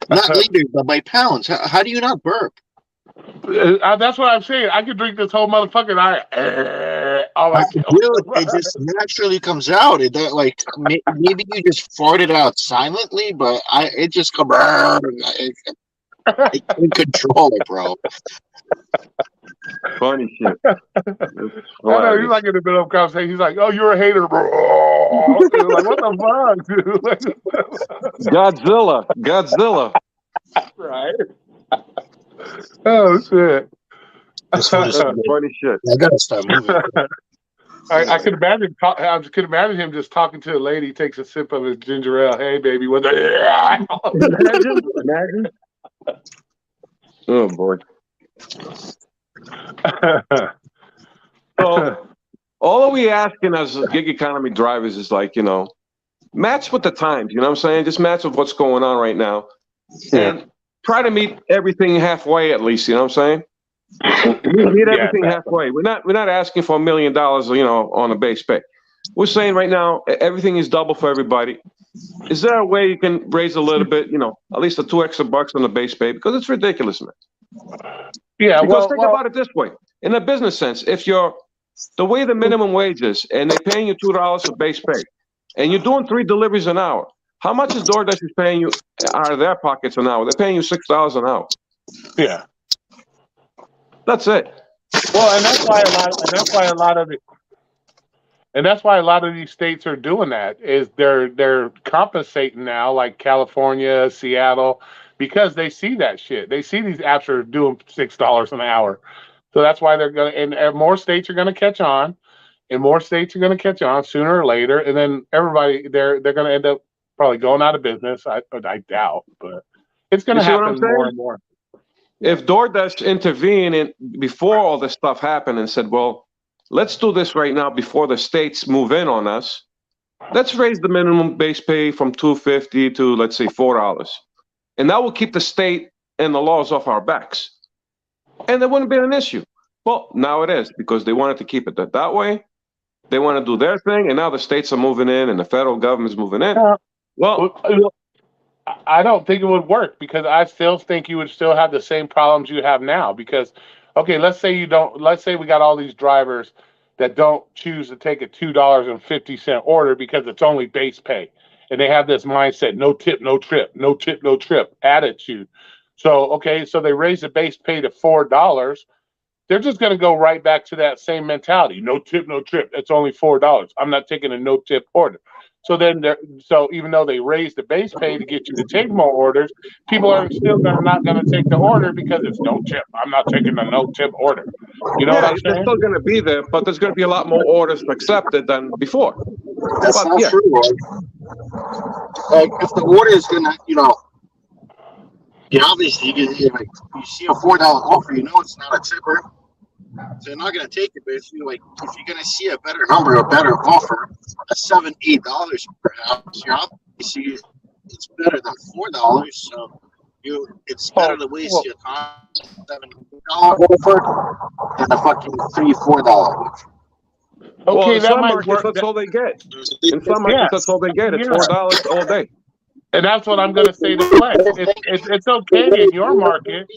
Not liters, but by pounds. How do you not burp? That's what I'm saying. I could drink this whole motherfucking It just naturally comes out. It like maybe you just farted out silently, but it just comes. I can't control it, bro. Funny shit. I know, he's like in the middle of conversation. He's like, "Oh, you're a hater, bro." Like, what the fuck, dude? Godzilla. Right. Oh shit. That's funny shit. I gotta start moving. I could imagine. I could imagine him just talking to a lady. Takes a sip of his ginger ale. Hey, baby, what the? Imagine. Oh boy. So all we asking as gig economy drivers is like, you know, match with the times, you know what I'm saying? Just match with what's going on right now. And try to meet everything halfway at least, you know what I'm saying? Meet everything halfway. We're not asking for $1 million, you know, on a base pay. We're saying right now everything is double for everybody. Is there a way you can raise a little bit, you know, at least $2 extra on the base pay? Because it's ridiculous, man. Yeah, because think about it this way. In a business sense, if you're the way the minimum wage is and they're paying you $2 for base pay and you're doing 3 deliveries an hour, how much is DoorDash is paying you out of their pockets an hour? They're paying you $6 an hour. Yeah. That's it. Well, and that's why a lot of these states are doing that, is they're compensating now, like California, Seattle, because they see that shit. They see these apps are doing $6 an hour. So that's why they're going to, and more states are going to catch on, and more states are going to catch on sooner or later. And then everybody, they're going to end up probably going out of business. I doubt, but it's going to happen more and more. If DoorDash intervened before all this stuff happened and said, well, let's do this right now before the states move in on us. Let's raise the minimum base pay from $2.50 to, let's say, $4. And that will keep the state and the laws off our backs. And there wouldn't be an issue. Well, now it is, because they wanted to keep it that way. They want to do their thing, and now the states are moving in and the federal government's moving in. Well, I don't think it would work, because I still think you would still have the same problems you have now. Because, okay, let's say we got all these drivers that don't choose to take a $2.50 order because it's only base pay. And they have this mindset, no tip, no trip, no tip, no trip attitude. So, okay, so they raise the base pay to $4. They're just going to go right back to that same mentality. No tip, no trip. It's only $4. I'm not taking a no tip order. So then, so even though they raise the base pay to get you to take more orders, people are still not going to take the order because it's no tip. I'm not taking a no tip order. You know what I'm they're saying? still going to be there, but there's going to be a lot more orders accepted than before. That's But, not yeah. true. Like if the order is gonna, obviously you see a $4 offer, it's not a tipper, so you're not gonna take it. But if you're gonna see a better number, a better offer, a $7-8 perhaps, you're obviously it's better than $4. So it's better to waste your time $7 offer than a fucking $3-4 offer. Okay, in that some might markets, work. that's all they get. In some markets, that's all they get. It's $4 all day. And that's what I'm going to say to Flex. It's okay in your market.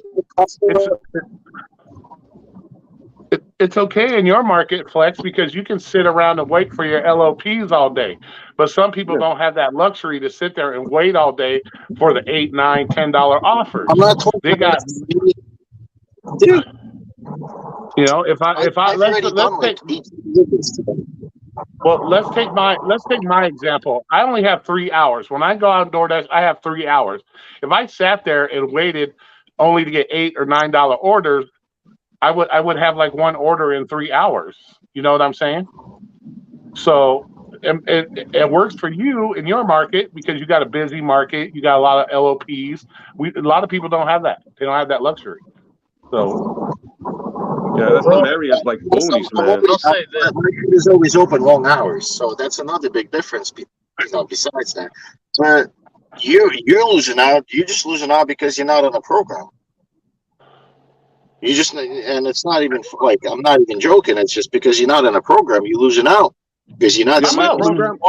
It's okay in your market, Flex, because you can sit around and wait for your LOPs all day. But some people don't have that luxury to sit there and wait all day for the $8, $9, $10 offers. I'm not talking They got, dude. Let's take my example. I only have 3 hours. When I go out DoorDash, I have 3 hours. If I sat there and waited only to get $8 or $9 orders, I would have like one order in 3 hours. You know what I'm saying? So it works for you in your market because you got a busy market. You got a lot of LOPs. A lot of people don't have that. They don't have that luxury. So. Yeah, there's some areas like boonies, man. I'll say this. Market is always open long hours, so that's another big difference. Besides that, but you're losing out. You're just losing out because you're not on a program. And it's not even like I'm not even joking. It's just because you're not in a program, you're losing out because you're not. Yeah, my program,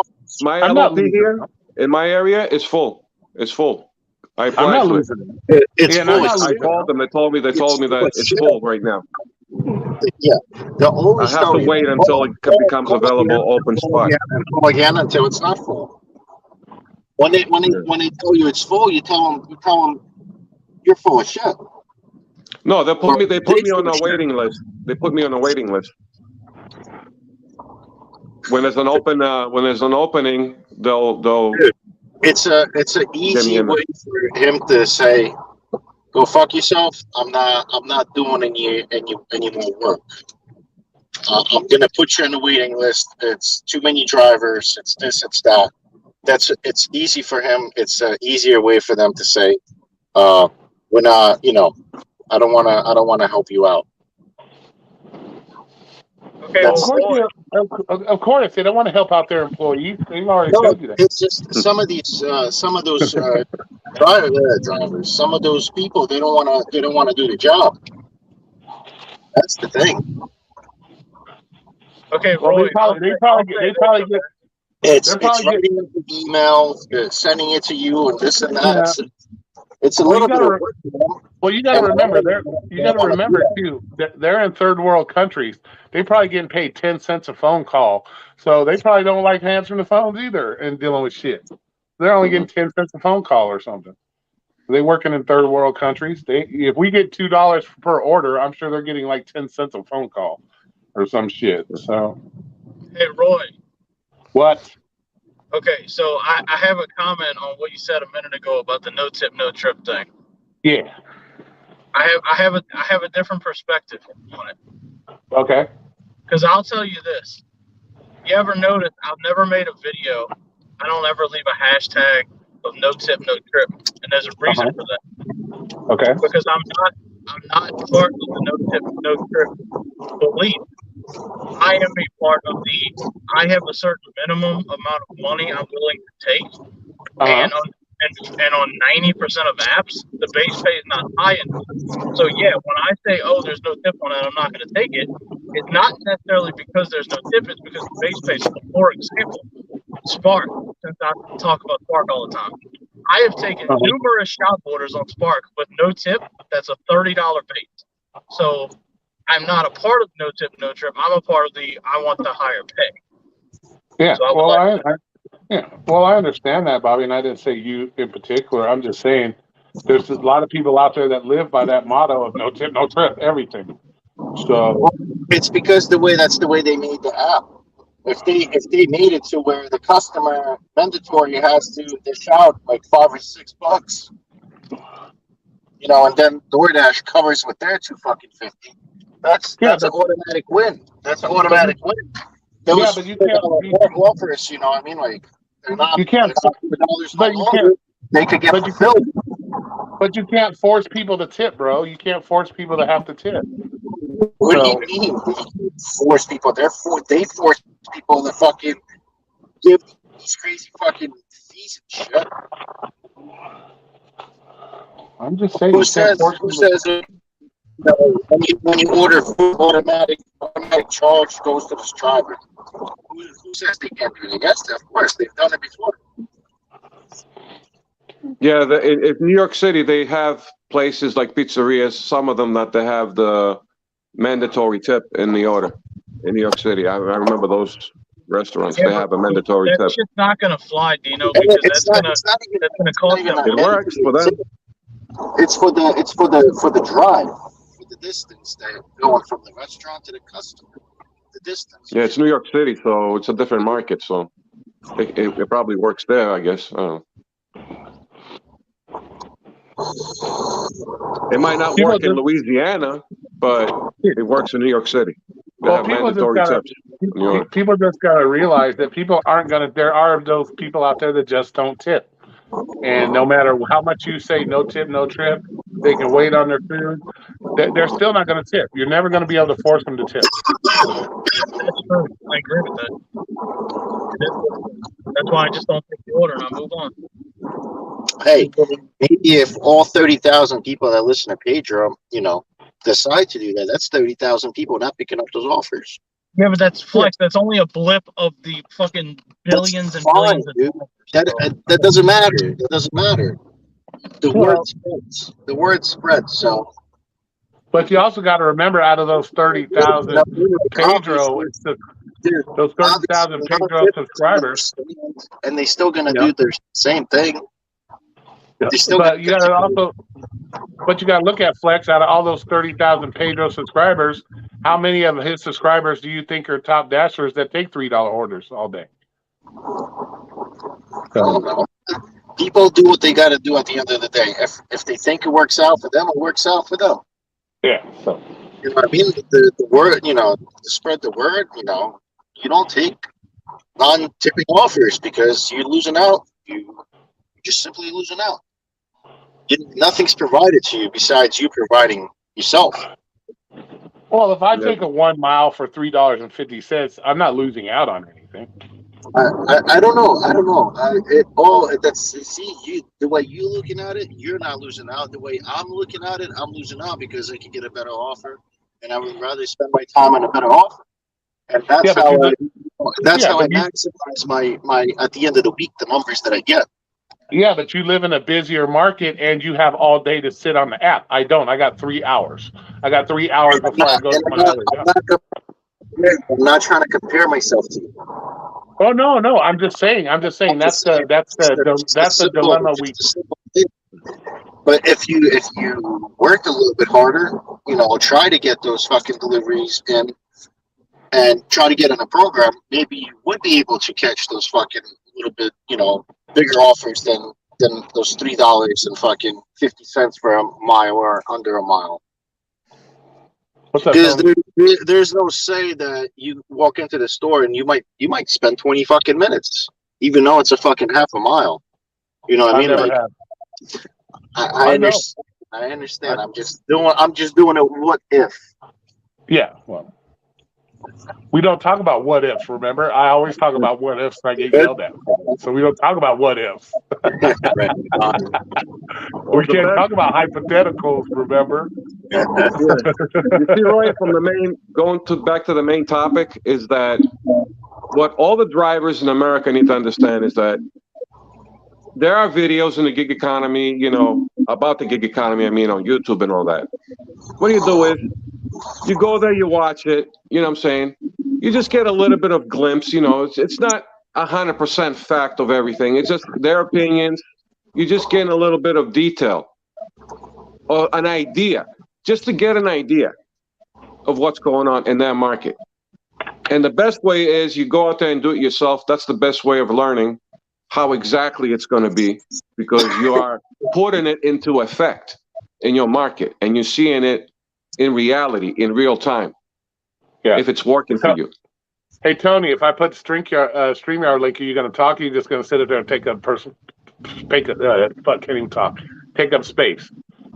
my LLP here in my area is full. It's full. I applied for it. It's full. I called them. They told me that it's full right now. Yeah, I have to wait until it becomes available open spot. Again until it's not full. When they tell you it's full, you tell them you're full of shit. No, they put me on a waiting list. They put me on a waiting list. When there's an opening, they'll. It's an easy way for him to say, "Go fuck yourself. I'm not doing any more work. I'm gonna put you on the waiting list. It's too many drivers. It's this. It's that." It's easy for him. It's an easier way for them to say, "We're not. I don't want to help you out." Okay, of course, they don't want to help out their employees. They've already told you that. It's just some of those drivers, some of those people, they don't want to do the job. That's the thing. Okay, well, Roy, they probably get. It's writing the email, sending it to you, and this and that. Yeah. It's a little bit of work. Well, you got to remember, too, they're in third world countries. They're probably getting paid 10 cents a phone call. So they probably don't like answering the phones either and dealing with shit. They're only getting 10 cents a phone call or something. They working in third world countries. If we get $2 per order, I'm sure they're getting like 10 cents a phone call or some shit. So. Hey, Roy. What? Okay, so I have a comment on what you said a minute ago about the no tip, no trip thing. Yeah. I have a different perspective on it. Okay. Because I'll tell you this. You ever notice I've never made a video. I don't ever leave a hashtag of no tip, no trip. And there's a reason for that. Okay. Because I'm not part of the no tip, no trip belief. I am a part of I have a certain minimum amount of money I'm willing to take. And on 90% of apps, the base pay is not high enough. So yeah, when I say, oh, there's no tip on it, I'm not going to take it, it's not necessarily because there's no tip, it's because the base pay. So for example, Spark, since I talk about Spark all the time, I have taken numerous shop orders on Spark with no tip. That's a $30 base. So I'm not a part of no tip, no trip. I'm a part of I want the higher pay. Yeah. So I understand that, Bobby, and I didn't say you in particular. I'm just saying there's a lot of people out there that live by that motto of no tip, no trip, everything. So it's because that's the way they made the app. if they made it to where the customer mandatory has to dish out like $5 or $6, you know, and then DoorDash covers with their $2.50. That's an automatic win. That's an automatic win. Those but you can't offers, you know what I mean? Like they're not. You can't. But you can't. They could get fulfilled. But you can't force people to tip, bro. You can't force people to have to tip. What do you mean? Force people? They force people to fucking give these crazy fucking fees and shit. I'm just saying. Who says when you order food, automatic charge goes to the driver? Who says they can't do it? Yes, of course, they've done it before. Yeah, in New York City, they have places like pizzerias, some of them that they have the mandatory tip in the order. In New York City, I remember those restaurants. They have a mandatory tip. That's just not going to fly, Dino, because that's going to cost them. It works for them. It's for the drive, for the distance that going from the restaurant to the customer. The distance. Yeah, it's New York City, so it's a different market. So it probably works there, I guess. I don't know. It might not work in Louisiana, but it works in New York City. They have mandatory tips. People just gotta realize that people aren't gonna. There are those people out there that just don't tip, and no matter how much you say no tip, no trip, they can wait on their food. They're still not gonna tip. You're never gonna be able to force them to tip. That's true. I agree with that. That's why I just don't take the order and I move on. Hey, maybe if all 30,000 people that listen to Pedro, you know, decide to do that, that's 30,000 people not picking up those offers. Yeah, but that's flex. That's only a blip of the fucking billions and billions. Dude. That doesn't matter. That doesn't matter. The word spreads. The word spreads. So. But you also got to remember, out of those 30,000 Pedro, it's those 30,000 Pedro subscribers, and they still gonna do their same thing. But you got to look at Flex. Out of all those 30,000 Pedro subscribers, how many of his subscribers do you think are top dashers that take $3 orders all day? I don't know. People do what they got to do at the end of the day. If they think it works out for them, it works out for them. Yeah. So. You know what I mean? The word, you know, to spread the word, you know, you don't take non-tipping offers because you're losing out. You're just simply losing out. Nothing's provided to you besides you providing yourself. Well, if I take a 1 mile for $3.50, I'm not losing out on anything. I don't know. The way you're looking at it, you're not losing out. The way I'm looking at it, I'm losing out because I can get a better offer, and I would rather spend my time on a better offer. And that's how I maximize my at the end of the week the numbers that I get. Yeah, but you live in a busier market and you have all day to sit on the app. I don't. I got 3 hours. I got 3 hours before I go to my other job. I'm not trying to compare myself to you. Oh no! I'm just saying that's the dilemma we. But if you worked a little bit harder, you know, try to get those fucking deliveries in, and try to get in a program, maybe you would be able to catch those fucking little bit, you know, bigger offers than those $3 and fucking 50 cents for a mile or under a mile. Because there's no say that you walk into the store and you might spend 20 fucking minutes, even though it's a fucking half a mile. You know what I mean? I understand. I'm just doing a what if. Yeah, well, we don't talk about what ifs. Remember, I always talk about what ifs. I get yelled at, so we don't talk about what ifs. We can't talk about hypotheticals. Remember? You see, Roy, from back to the main topic is that what all the drivers in America need to understand is that there are videos in the gig economy, you know, about the gig economy. I mean, on YouTube and all that. What you do is you go there, you watch it. You know what I'm saying? You just get a little bit of glimpse. You know, it's not 100% fact of everything. It's just their opinions. You're just getting a little bit of detail or an idea, just to get an idea of what's going on in that market. And the best way is you go out there and do it yourself. That's the best way of learning how exactly it's going to be, because you are putting it into effect in your market and you're seeing it in reality, in real time. Yeah. If it's working for you. Hey, Tony, if I put StreamYard link, are you going to talk? Or are you just going to sit there and take up can't even talk. Take up space.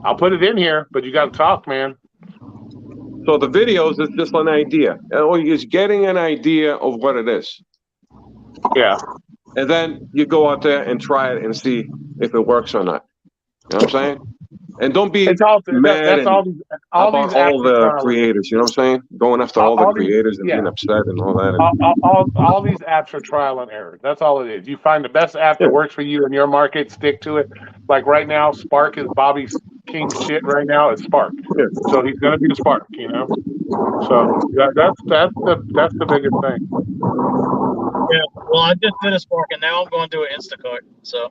I'll put it in here, but you got to talk, man. So the videos is just an idea. Or you're getting an idea of what it is. Yeah. And then you go out there and try it and see if it works or not. You know what I'm saying? And don't be mad that's about all the trial. creators. You know what I'm saying? Going after all the creators and being upset and all that. All these apps are trial and error. That's all it is. You find the best app that works for you in your market, stick to it. Like right now, Spark is Bobby's king shit right now. It's Spark. Yeah. So he's going to be Spark, you know? So that's the biggest thing. Yeah, well, I just did a Spark, and now I'm going to do an Instacart. So,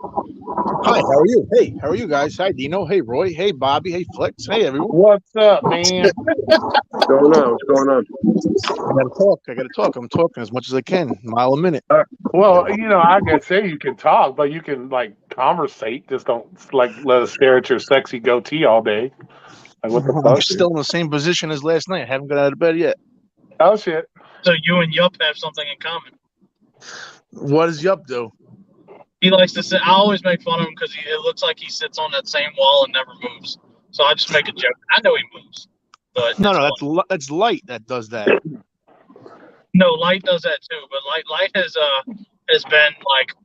hi, how are you? Hey, how are you guys? Hi, Dino. Hey, Roy. Hey, Bobby. Hey, Flex. Hey, everyone. What's up, man? What's going on? What's going on? I gotta talk. I'm talking as much as I can, mile a minute. Well, you know, I can say you can talk, but you can like conversate. Just don't like let us stare at your sexy goatee all day. Like, what the fuck? I'm still in the same position as last night. I haven't got out of bed yet. Oh shit! So you and Yup have something in common. What does Yup do? He likes to sit. I always make fun of him because it looks like he sits on that same wall and never moves. So I just make a joke. I know he moves, but No, that's Light that does that. No, Light does that too. But Light has been like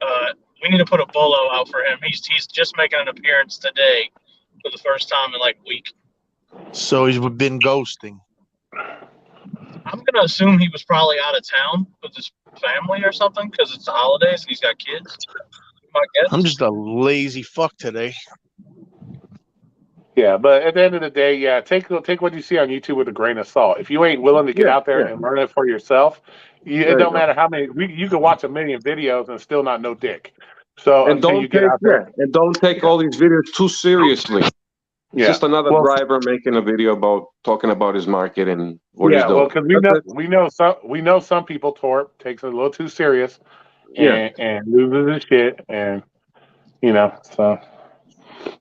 we need to put a bolo out for him. He's just making an appearance today for the first time in like a week. So he's been ghosting. I'm gonna assume he was probably out of town with his family or something because it's the holidays and he's got kids. My guess. I'm just a lazy fuck today. Yeah, but at the end of the day, yeah, take what you see on YouTube with a grain of salt. If you ain't willing to get out there and learn it for yourself, it don't matter how many. You can watch a million videos and still not know dick. So and don't get out there, and don't take all these videos too seriously. It's just another driver making a video about talking about his market and what he's doing. Well, because we know some people Torp takes it a little too serious and loses his shit, and you know, so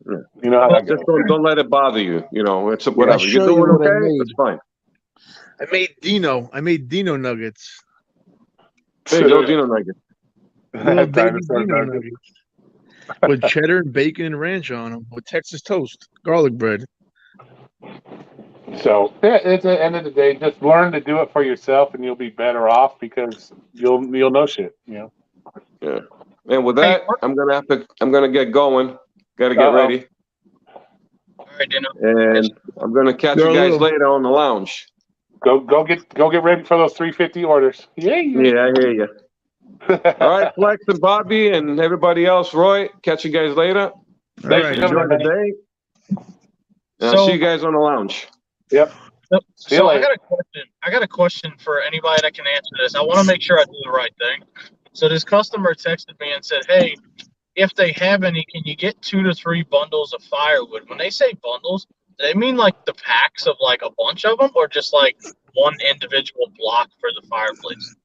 you know how that goes. Just don't let it bother you. You know, it's whatever. You're doing okay. It's fine. I made Dino nuggets. Hey, Joe Dino nuggets. Dino nuggets. With cheddar and bacon and ranch on them, with Texas toast, garlic bread. So at the end of the day, just learn to do it for yourself, and you'll be better off because you'll know shit. You know. Yeah. And with that, I'm gonna get going. Got to get ready. All right, Dino. And I'm gonna catch you guys later on the lounge. Go get ready for those 350 orders. Yeah, I hear you. All right, Flex and Bobby and everybody else. Roy, catch you guys later. Right, enjoy the day. And I'll see you guys on the lounge. Yep. So I got a question for anybody that can answer this. I want to make sure I do the right thing. So this customer texted me and said, "Hey, if they have any, can you get 2 to 3 bundles of firewood?" When they say bundles, do they mean like the packs of like a bunch of them, or just like one individual block for the fireplace?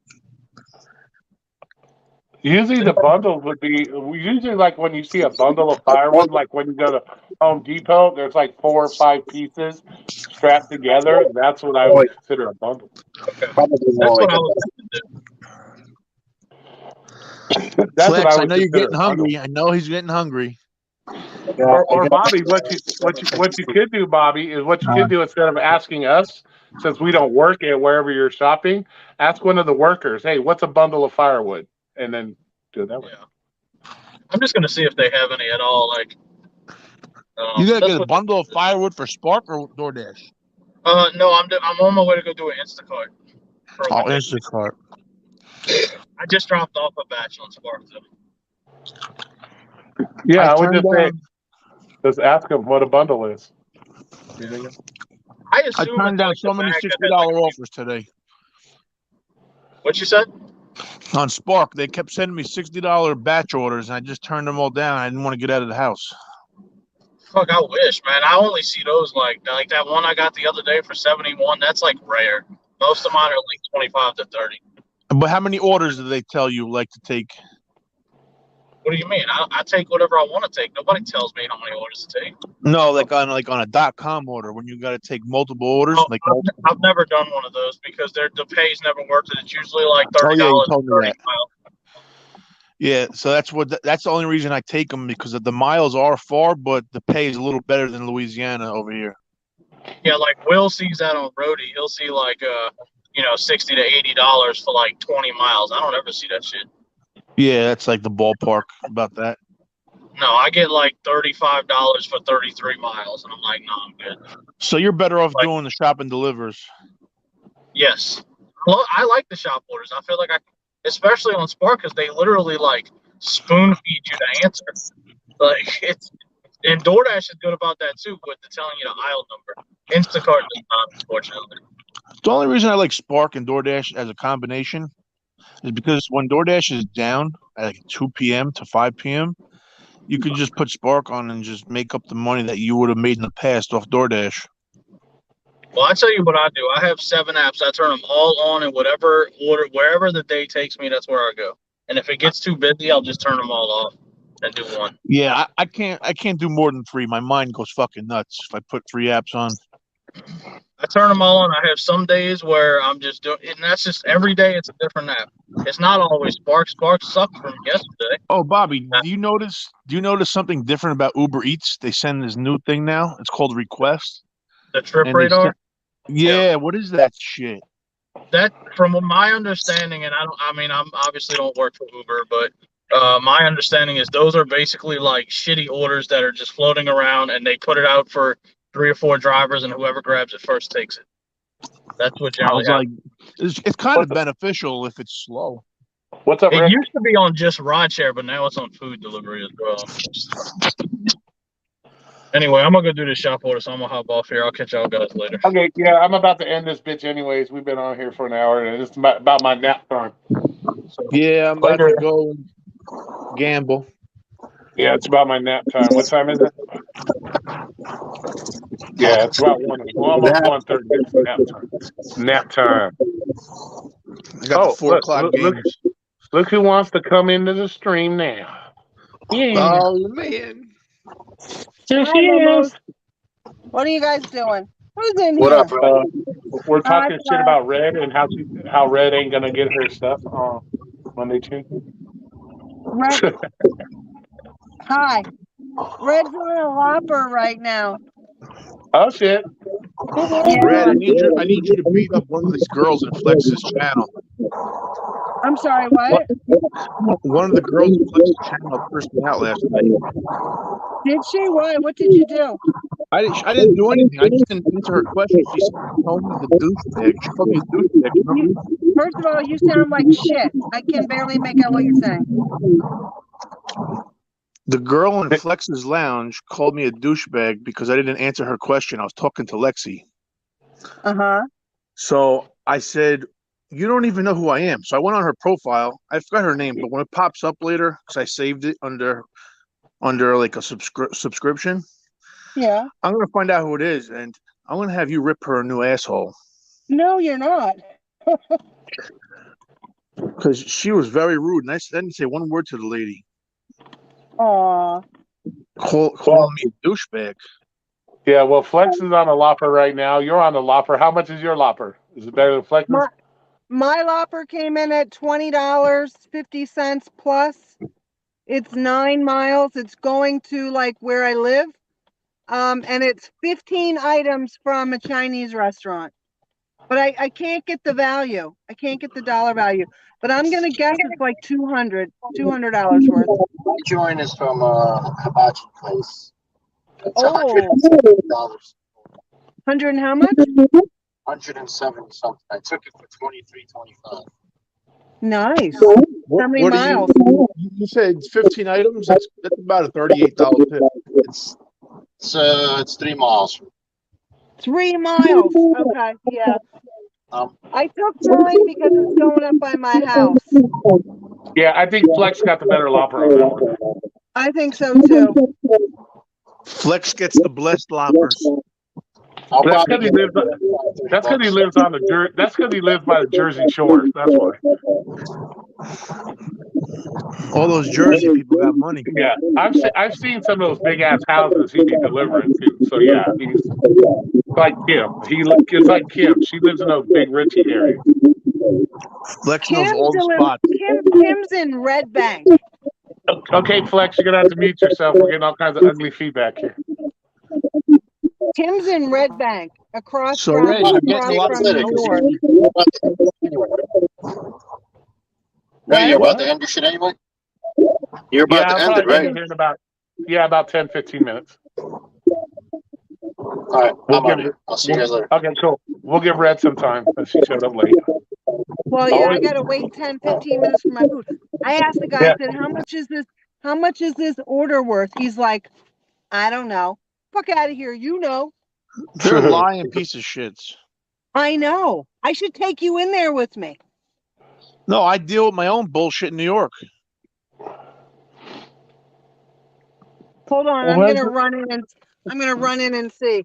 Usually the bundles would be like when you see a bundle of firewood, like when you go to Home Depot, there's like 4 or 5 pieces strapped together. That's what I would consider a bundle. Okay. That's what I was going to do. Flex, I know you're getting hungry. I know he's getting hungry. Or Bobby, what you could do, Bobby, is what you could do instead of asking us, since we don't work at wherever you're shopping, ask one of the workers, "Hey, what's a bundle of firewood?" And then do it that way. Yeah. I'm just gonna see if they have any at all. Like, you gotta get a bundle of firewood for Spark or DoorDash? No, I'm on my way to go do an Instacart. Instacart. I just dropped off a batch on Spark too. Yeah, I would just say, just ask them what a bundle is. I turned down so many $60 offers today. What you said? On Spark, they kept sending me $60 batch orders, and I just turned them all down. I didn't want to get out of the house. Fuck, I wish, man. I only see those like that one I got the other day for $71. That's like rare. Most of mine are like 25 to 30. But how many orders do they tell you like to take? What do you mean? I take whatever I want to take. Nobody tells me how many orders to take. No, like on a .com order when you got to take multiple orders. Oh, Like I've never done one of those because the pay's never worth it. It's usually like $30. Oh, yeah, you told me 30 that. miles. Yeah, so that's the only reason I take them, because the miles are far, but the pay is a little better than Louisiana over here. Yeah, like Will sees that on Roadie. He'll see like $60 to $80 for like 20 miles. I don't ever see that shit. Yeah, that's like the ballpark about that. No, I get like $35 for 33 miles, and I'm like, no, I'm good. So you're better off doing the shop and delivers. Yes. Well, I like the shop orders. I feel like especially on Spark, because they literally like spoon feed you the answer. Like and DoorDash is good about that too, with telling you the aisle number. Instacart does not, unfortunately. The only reason I like Spark and DoorDash as a combination is because when DoorDash is down at like 2 p.m. to 5 p.m., you could just put Spark on and just make up the money that you would have made in the past off DoorDash. Well, I tell you what I do. I have 7 apps. I turn them all on, and whatever order, wherever the day takes me, that's where I go. And if it gets too busy, I'll just turn them all off and do one. Yeah, I can't do more than 3. My mind goes fucking nuts if I put 3 apps on. I turn them all on. I have some days where I'm just doing, and that's just every day. It's a different app. It's not always Spark. Spark sucked from yesterday. Oh, Bobby, do you notice something different about Uber Eats? They send this new thing now. It's called Request. The trip radar. Yeah, what is that shit? That, from my understanding, and I'm obviously don't work for Uber, but my understanding is those are basically like shitty orders that are just floating around, and they put it out for 3 or 4 drivers, and whoever grabs it first takes it. That's what generally happens. It's kind of beneficial if it's slow. What's up, It Rick? used to be on just rideshare, but now it's on food delivery as well. Anyway, I'm gonna go do this shop order, so I'm gonna hop off here. I'll catch y'all guys later. Okay, yeah, I'm about to end this bitch anyways. We've been on here for an hour, and it's about my nap time. So, Yeah, I'm about to go gamble. yeah, it's about my nap time. What time is it? Yeah, it's about almost 1:30. It's nap time. Nap time. I got the 4 o'clock games. Look who wants to come into the stream now. Yeah. Oh, man. Here she is. What are you guys doing? Who's in What here? up, bro? We're talking shit about Red and how Red ain't gonna get her stuff on Monday, Tuesday. Red. Hi. Red's on a whopper right now. Oh shit! Yeah. Red, I need you to beat up one of these girls in Flex's channel. I'm sorry, what? One of the girls in Flex's channel cursed me out last night. Did she? Why? What did you do? I didn't do anything. I just didn't answer her question. She told me the douchebag. She called me a douchebag. First of all, you sound like shit. I can barely make out what you're saying. The girl in Flex's lounge called me a douchebag because I didn't answer her question. I was talking to Lexi. Uh-huh. So I said, you don't even know who I am. So I went on her profile. I forgot her name, but when it pops up later, because I saved it under like a subscription. Yeah. I'm going to find out who it is, and I'm going to have you rip her a new asshole. No, you're not. Because she was very rude, and I didn't say one word to the lady. Aw. Calling me a douchebag. Yeah, well, Flex is on a lopper right now. You're on the lopper. How much is your lopper? Is it better than Flex's? My lopper came in at $20.50 plus. It's 9 miles. It's going to like where I live. And it's 15 items from a Chinese restaurant. But I can't get the value. I can't get the dollar value. But I'm going to guess it's like $200 worth. My joint is from a hibachi place. It's Oh. $170. 100 and how much? 170 something. I took it for $23.25. Nice. What, How many miles? You said 15 items? That's about a $38 tip. It's 3 miles. 3 miles. Okay, yeah. I took mine because it's going up by my house. Yeah, I think Flex got the better lopper on that one. I think so too. Flex gets the blessed loppers. I'll That's probably because he get lives. That's because he lives on the. That's because he lives by the Jersey Shore. That's why. All those Jersey people got money. Yeah, I've seen some of those big ass houses he be delivering to. So yeah, he's like Kim. It's like Kim. She lives in those big Richie areas. Flex knows all the spots. Kim's in Red Bank. Okay, Flex, you're gonna have to mute yourself. We're getting all kinds of ugly feedback here. Tim's in Red Bank, across So, from Red, you're getting a lot from of the north. Hey, you're about to end your shit anyway? You're about Yeah, to I'll end it, probably end right? it here in about 10, 15 minutes. All right, We'll I'm give out of here. I'll see you guys later. Okay, cool. We'll give Red some time since she showed up late. Well, yeah, I gotta wait 10, 15 minutes for my food. I asked the guy, Yeah. I said, how much is this order worth? He's like, I don't know. Fuck out of here, you know. They're lying piece of shits. I know. I should take you in there with me. No, I deal with my own bullshit in New York. Hold on, Well, I'm gonna run in and see.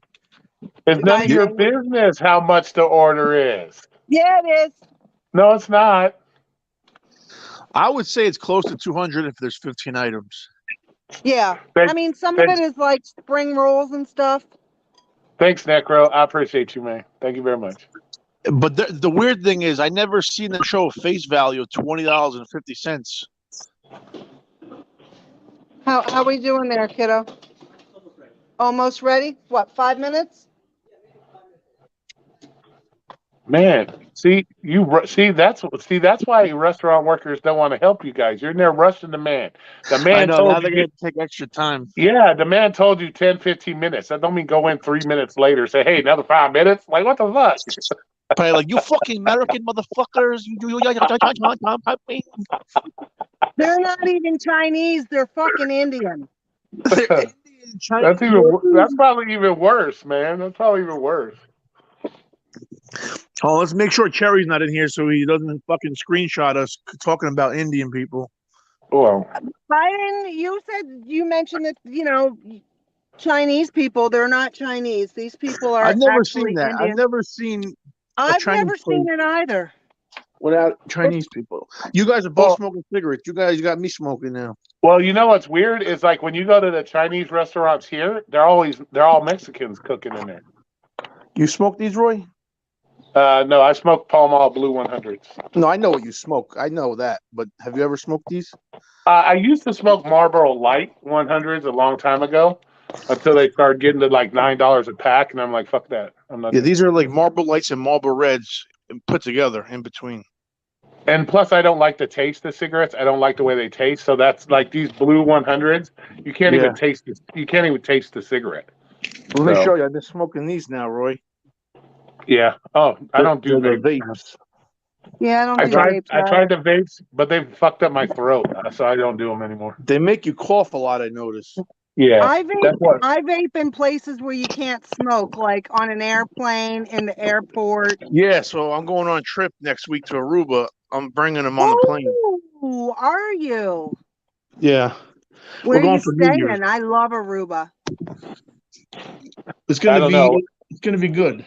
It's The none guy of your said- business how much the order is. Yeah, it is. No, it's not. I would say it's close to 200 if there's 15 items. Yeah. Thanks- I mean, some of it is like spring rolls and stuff. Thanks, Necro. I appreciate you, man. Thank you very much. But the weird thing is, I never seen them show a face value of $20.50. How we doing there, kiddo? Almost ready? What, 5 minutes? Man, that's why restaurant workers don't want to help you guys. You're in there rushing the man. The I man know, now told they're you. going to take extra time. Yeah, the man told you 10, 15 minutes. That don't mean go in 3 minutes later. Say, hey, another 5 minutes. Like, what the fuck? Probably like, you fucking American motherfuckers. They're not even Chinese. They're fucking Indian. That's probably even worse, man. That's probably even worse. Oh, let's make sure Cherry's not in here so he doesn't fucking screenshot us talking about Indian people. Well, Biden, you mentioned that, Chinese people, they're not Chinese. These people are I've never actually seen that. Indian. I've never seen I've Chinese never seen place it either. without Chinese people. You guys are both smoking cigarettes. You guys got me smoking now. Well, you know what's weird is like when you go to the Chinese restaurants here, they're all Mexicans cooking in there. You smoke these, Roy? No, I smoke Pall Mall Blue 100s. No, I know what you smoke. I know that. But have you ever smoked these? I used to smoke Marlboro Light 100s a long time ago until they started getting to like $9 a pack, and I'm like, fuck that. I'm not. Yeah, these are like Marlboro Lights and Marlboro Reds put together in between. And plus, I don't like the taste of cigarettes. I don't like the way they taste. So that's like these Blue 100s. You can't even taste it. You can't even taste the cigarette. Let me show you. I've been smoking these now, Roy. Yeah. Oh, I don't do the vapes. vapes. Yeah, I don't do vapes. I tried the vapes, but they've fucked up my throat, so I don't do them anymore. They make you cough a lot, I notice. Yeah. I vape in places where you can't smoke, like on an airplane, in the airport. Yeah, so I'm going on a trip next week to Aruba. I'm bringing them on the plane. Ooh, are you? Yeah. Where We're going are you for New Year's. staying? I love Aruba. It's gonna be good.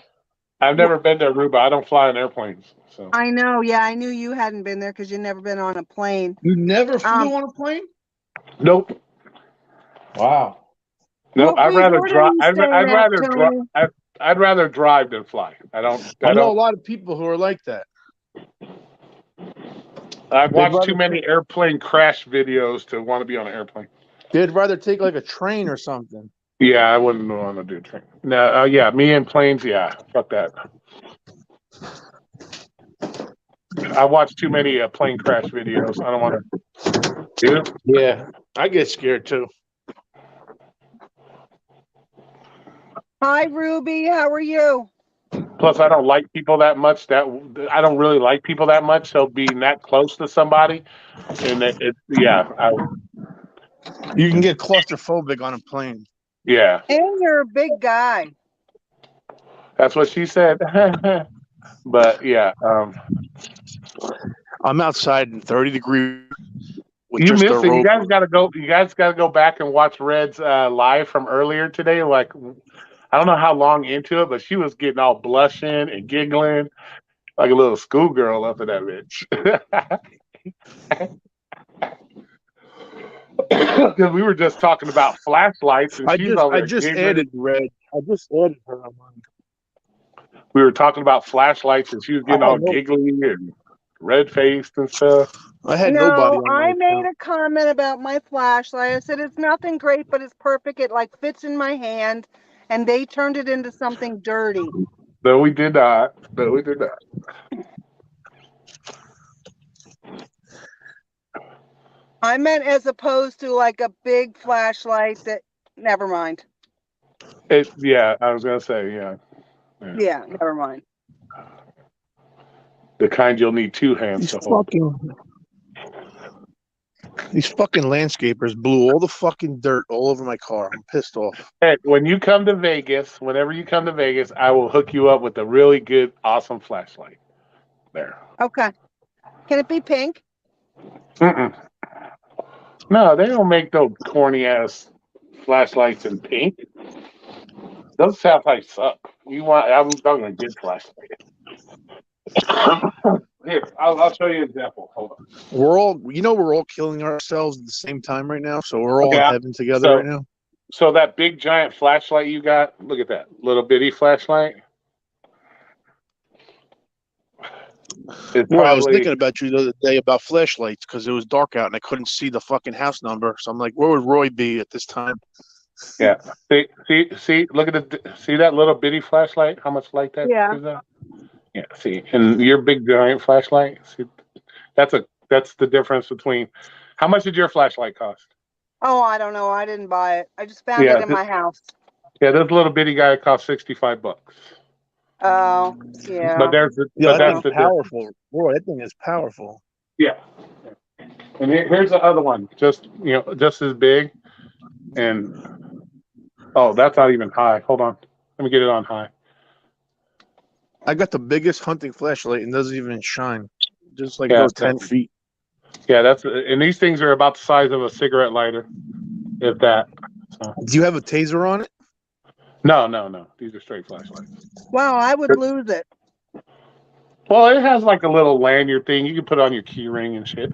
I've never been to Aruba. I don't fly on airplanes. So I know. Yeah, I knew you hadn't been there because you've never been on a plane. You never flew on a plane? Nope. Wow. Nope. I'd rather drive. I'd rather drive than fly. I know a lot of people who are like that. I've watched too many airplane crash videos to want to be on an airplane. They'd rather take like a train or something. Yeah, I wouldn't want to do a train. No, yeah, me and planes, yeah, fuck that. I watched too many plane crash videos. I don't want to do it. Yeah, I get scared too. Hi, Ruby. How are you? Plus, I don't like people that much. I don't really like people that much. So being that close to somebody, and you can get claustrophobic on a plane. Yeah. And you're a big guy. That's what she said. But yeah, I'm outside in 30 degrees. You missed it. You guys got to go. You guys got to go back and watch Red's live from earlier today. Like, I don't know how long into it, but she was getting all blushing and giggling like a little schoolgirl up in that bitch. Because we were just talking about flashlights, and she's over I there just giggling. added Red. I just added her on mine. We were talking about flashlights, and she was getting I all had no- giggly and red faced and stuff. I had nobody No, on my I made account. a comment about my flashlight. I said it's nothing great, but it's perfect. It like fits in my hand, and they turned it into something dirty. No, we did not. No, we did not. I meant as opposed to like a big flashlight that. Never mind. Yeah, I was gonna say, yeah. Yeah, never mind. The kind you'll need two hands These to hold. fucking landscapers blew all the fucking dirt all over my car. I'm pissed off. Hey, when you come to Vegas, whenever you come to Vegas, I will hook you up with a really good, awesome flashlight. There. Okay. Can it be pink? Mm-mm. No, they don't make those corny ass flashlights in pink. Those flashlights suck. I'm talking a good flashlight. Here, I'll show you an example. Hold on. We're all killing ourselves at the same time right now. So we're all in heaven together right now. So that big giant flashlight you got, look at that little bitty flashlight. I was thinking about you the other day about flashlights because it was dark out and I couldn't see the fucking house number. So I'm like, where would Roy be at this time? Yeah. See, look at see that little bitty flashlight? How much light that Yeah. gives out? Yeah, see. And your big giant flashlight, see, that's the difference between how much did your flashlight cost? Oh, I don't know. I didn't buy it. I just found it in my house. Yeah, this little bitty guy cost $65. Oh, yeah. But that's the powerful. Boy, that thing is powerful. Yeah. And here's the other one, just as big. And that's not even high. Hold on. Let me get it on high. I got the biggest hunting flashlight and doesn't even shine. Just like goes 10 feet. Yeah, and these things are about the size of a cigarette lighter, if that. So. Do you have a taser on it? No. These are straight flashlights. Wow, I would lose it. Well, it has like a little lanyard thing. You can put on your key ring and shit.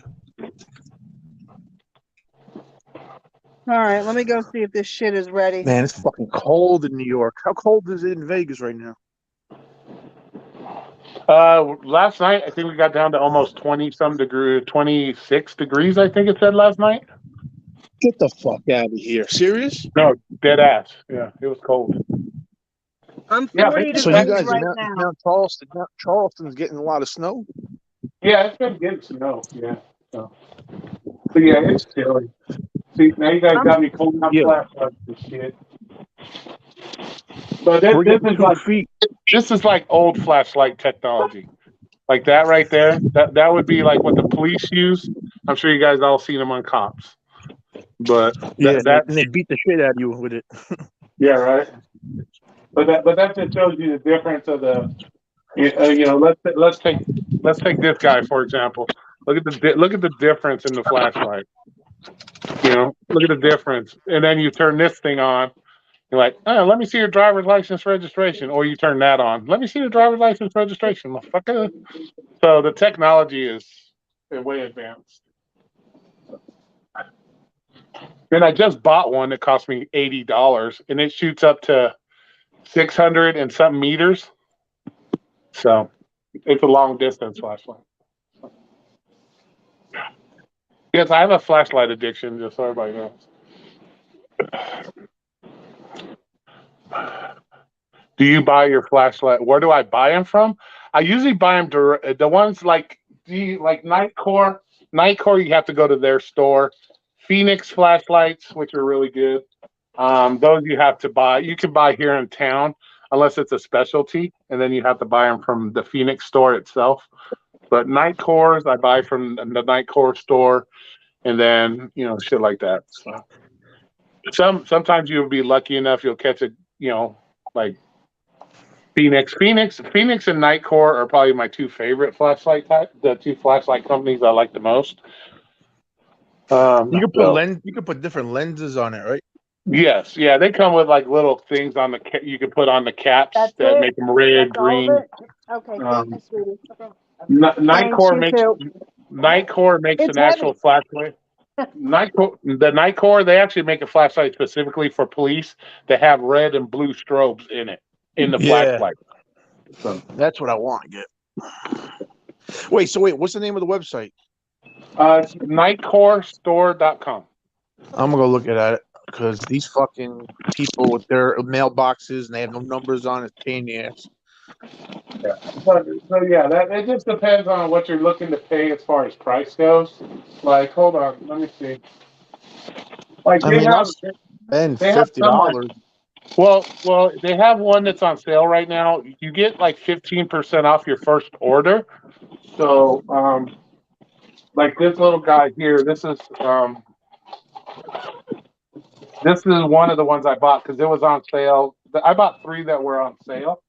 All right, let me go see if this shit is ready. Man, it's fucking cold in New York. How cold is it in Vegas right now? Last night, I think we got down to almost 20-some degrees, 26 degrees, I think it said last night. Get the fuck out of here. Serious? No, dead ass. Yeah, it was cold. I'm 40 So you degrees guys right are now. Mount Charleston. Mount Charleston's getting a lot of snow. Yeah, it's been getting snow. Yeah. So yeah, it's chilly. See, now you guys got me pulling up flashlights and shit. But this is like old flashlight technology. Like that right there. That would be like what the police use. I'm sure you guys all seen them on cops. But and they beat the shit out of you with it. Yeah, right. But that just shows you the difference of the. Let's take this guy for example. Look at the difference in the flashlight. Look at the difference, and then you turn this thing on. You're like, oh, let me see your driver's license registration, or you turn that on. Let me see the driver's license registration, motherfucker. So the technology is way advanced. And I just bought one that cost me $80, and it shoots up to 600 and something meters. So it's a long distance flashlight. Yes, I have a flashlight addiction, just so everybody knows. Do you buy your flashlight? Where do I buy them from? I usually buy them the ones like Nightcore. Nightcore, you have to go to their store. Phoenix flashlights, which are really good. Those you have to buy. You can buy here in town unless it's a specialty, and then you have to buy them from the Phoenix store itself. But Nightcores, I buy from the Nightcore store, and then shit like that. So sometimes you'll be lucky enough you'll catch like Phoenix. Phoenix and Nightcore are probably my two favorite flashlight the two flashlight companies I like the most. You can put different lenses on it, right? Yes, yeah, they come with like little things on you can put on the caps That's that it? make them red, That's all green. of it? Okay, thank you, sweetie. Thanks, Nightcore you makes too. an It's actual heavy. flashlight. The Nightcore, they actually make a flashlight specifically for police that have red and blue strobes in it in the Yeah, flashlight. So that's what I want to get. Wait, what's the name of the website? it's nightcorestore.com. I'm gonna go look at it because these fucking people with their mailboxes and they have no numbers on it, pain in the ass. Yeah. So yeah, that it just depends on what you're looking to pay as far as price goes. Like, hold on, let me see. Like I mean, I'll spend they have some like $50. well, they have one that's on sale right now. You get like 15% off your first order. So, like this little guy here, this is one of the ones I bought because it was on sale. I bought 3 that were on sale.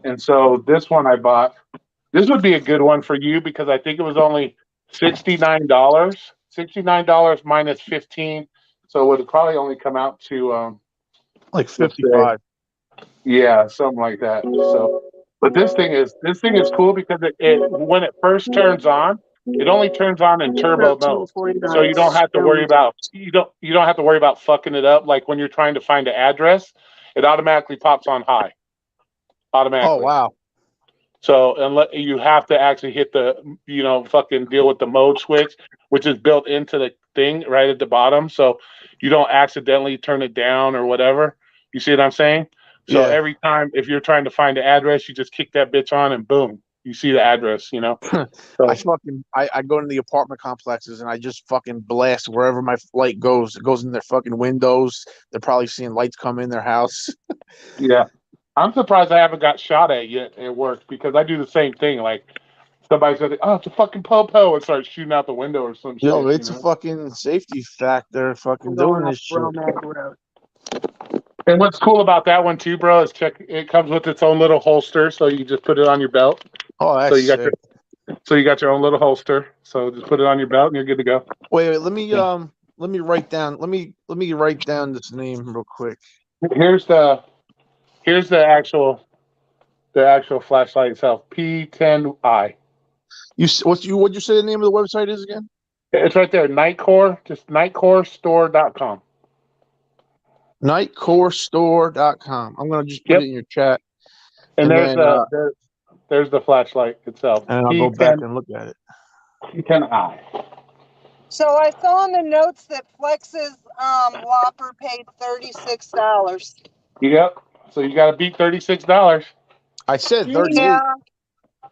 And so this one I bought. This would be a good one for you because I think it was only $69. $69 minus 15, so it would probably only come out to Like let's say, 55. yeah, something like that. So, but this thing is cool because it when it first turns on, it only turns on in turbo mode, so you don't have to worry about fucking it up. Like when you're trying to find an address, it automatically pops on high, Oh automatically. wow. So unless you have to actually hit the, fucking deal with the mode switch, which is built into the thing right at the bottom. So you don't accidentally turn it down or whatever. You see what I'm saying? So Yeah. every time, if you're trying to find the address, you just kick that bitch on and boom, you see the address, So, I go into the apartment complexes and I just fucking blast wherever my light goes. It goes in their fucking windows. They're probably seeing lights come in their house. yeah. I'm surprised I haven't got shot at yet at work because I do the same thing. Like somebody said, "Oh, it's a fucking po-po," and start shooting out the window or some shit. Yo, it's a fucking safety factor fucking doing this shit. And what's cool about that one too, bro, is it comes with its own little holster, so you just put it on your belt. Oh, that's so you got sick. you got your own little holster. So just put it on your belt and you're good to go. Wait, let me write down this name real quick. Here's the actual flashlight itself. P10i. What'd you say the name of the website is again? It's right there. Nightcore, just nightcorestore.com. Nightcorestore.com. I'm gonna just put it in your chat. And there's the flashlight itself. And I'll go back and look at it. P10i. So I saw in the notes that Flex's Whopper paid $36. Yep. So you got to beat $36. I said 38. Yeah.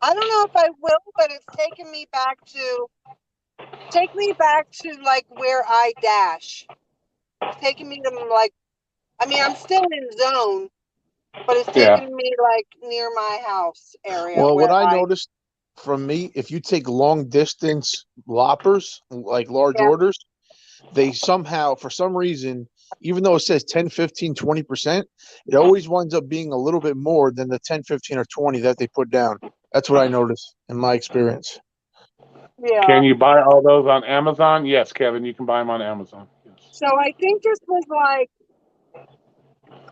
I don't know if I will, but it's taking me back to like where I dash. It's taking me to like, I mean, I'm still in zone, but it's taking me like near my house area. Well, what I noticed from me, if you take long distance loppers, like large orders, they somehow, for some reason, even though it says 10, 15, 20%, it always winds up being a little bit more than the 10, 15, or 20 that they put down. That's what I noticed in my experience. Yeah. Can you buy all those on Amazon? Yes, Kevin, you can buy them on Amazon. Yes. So I think this was like,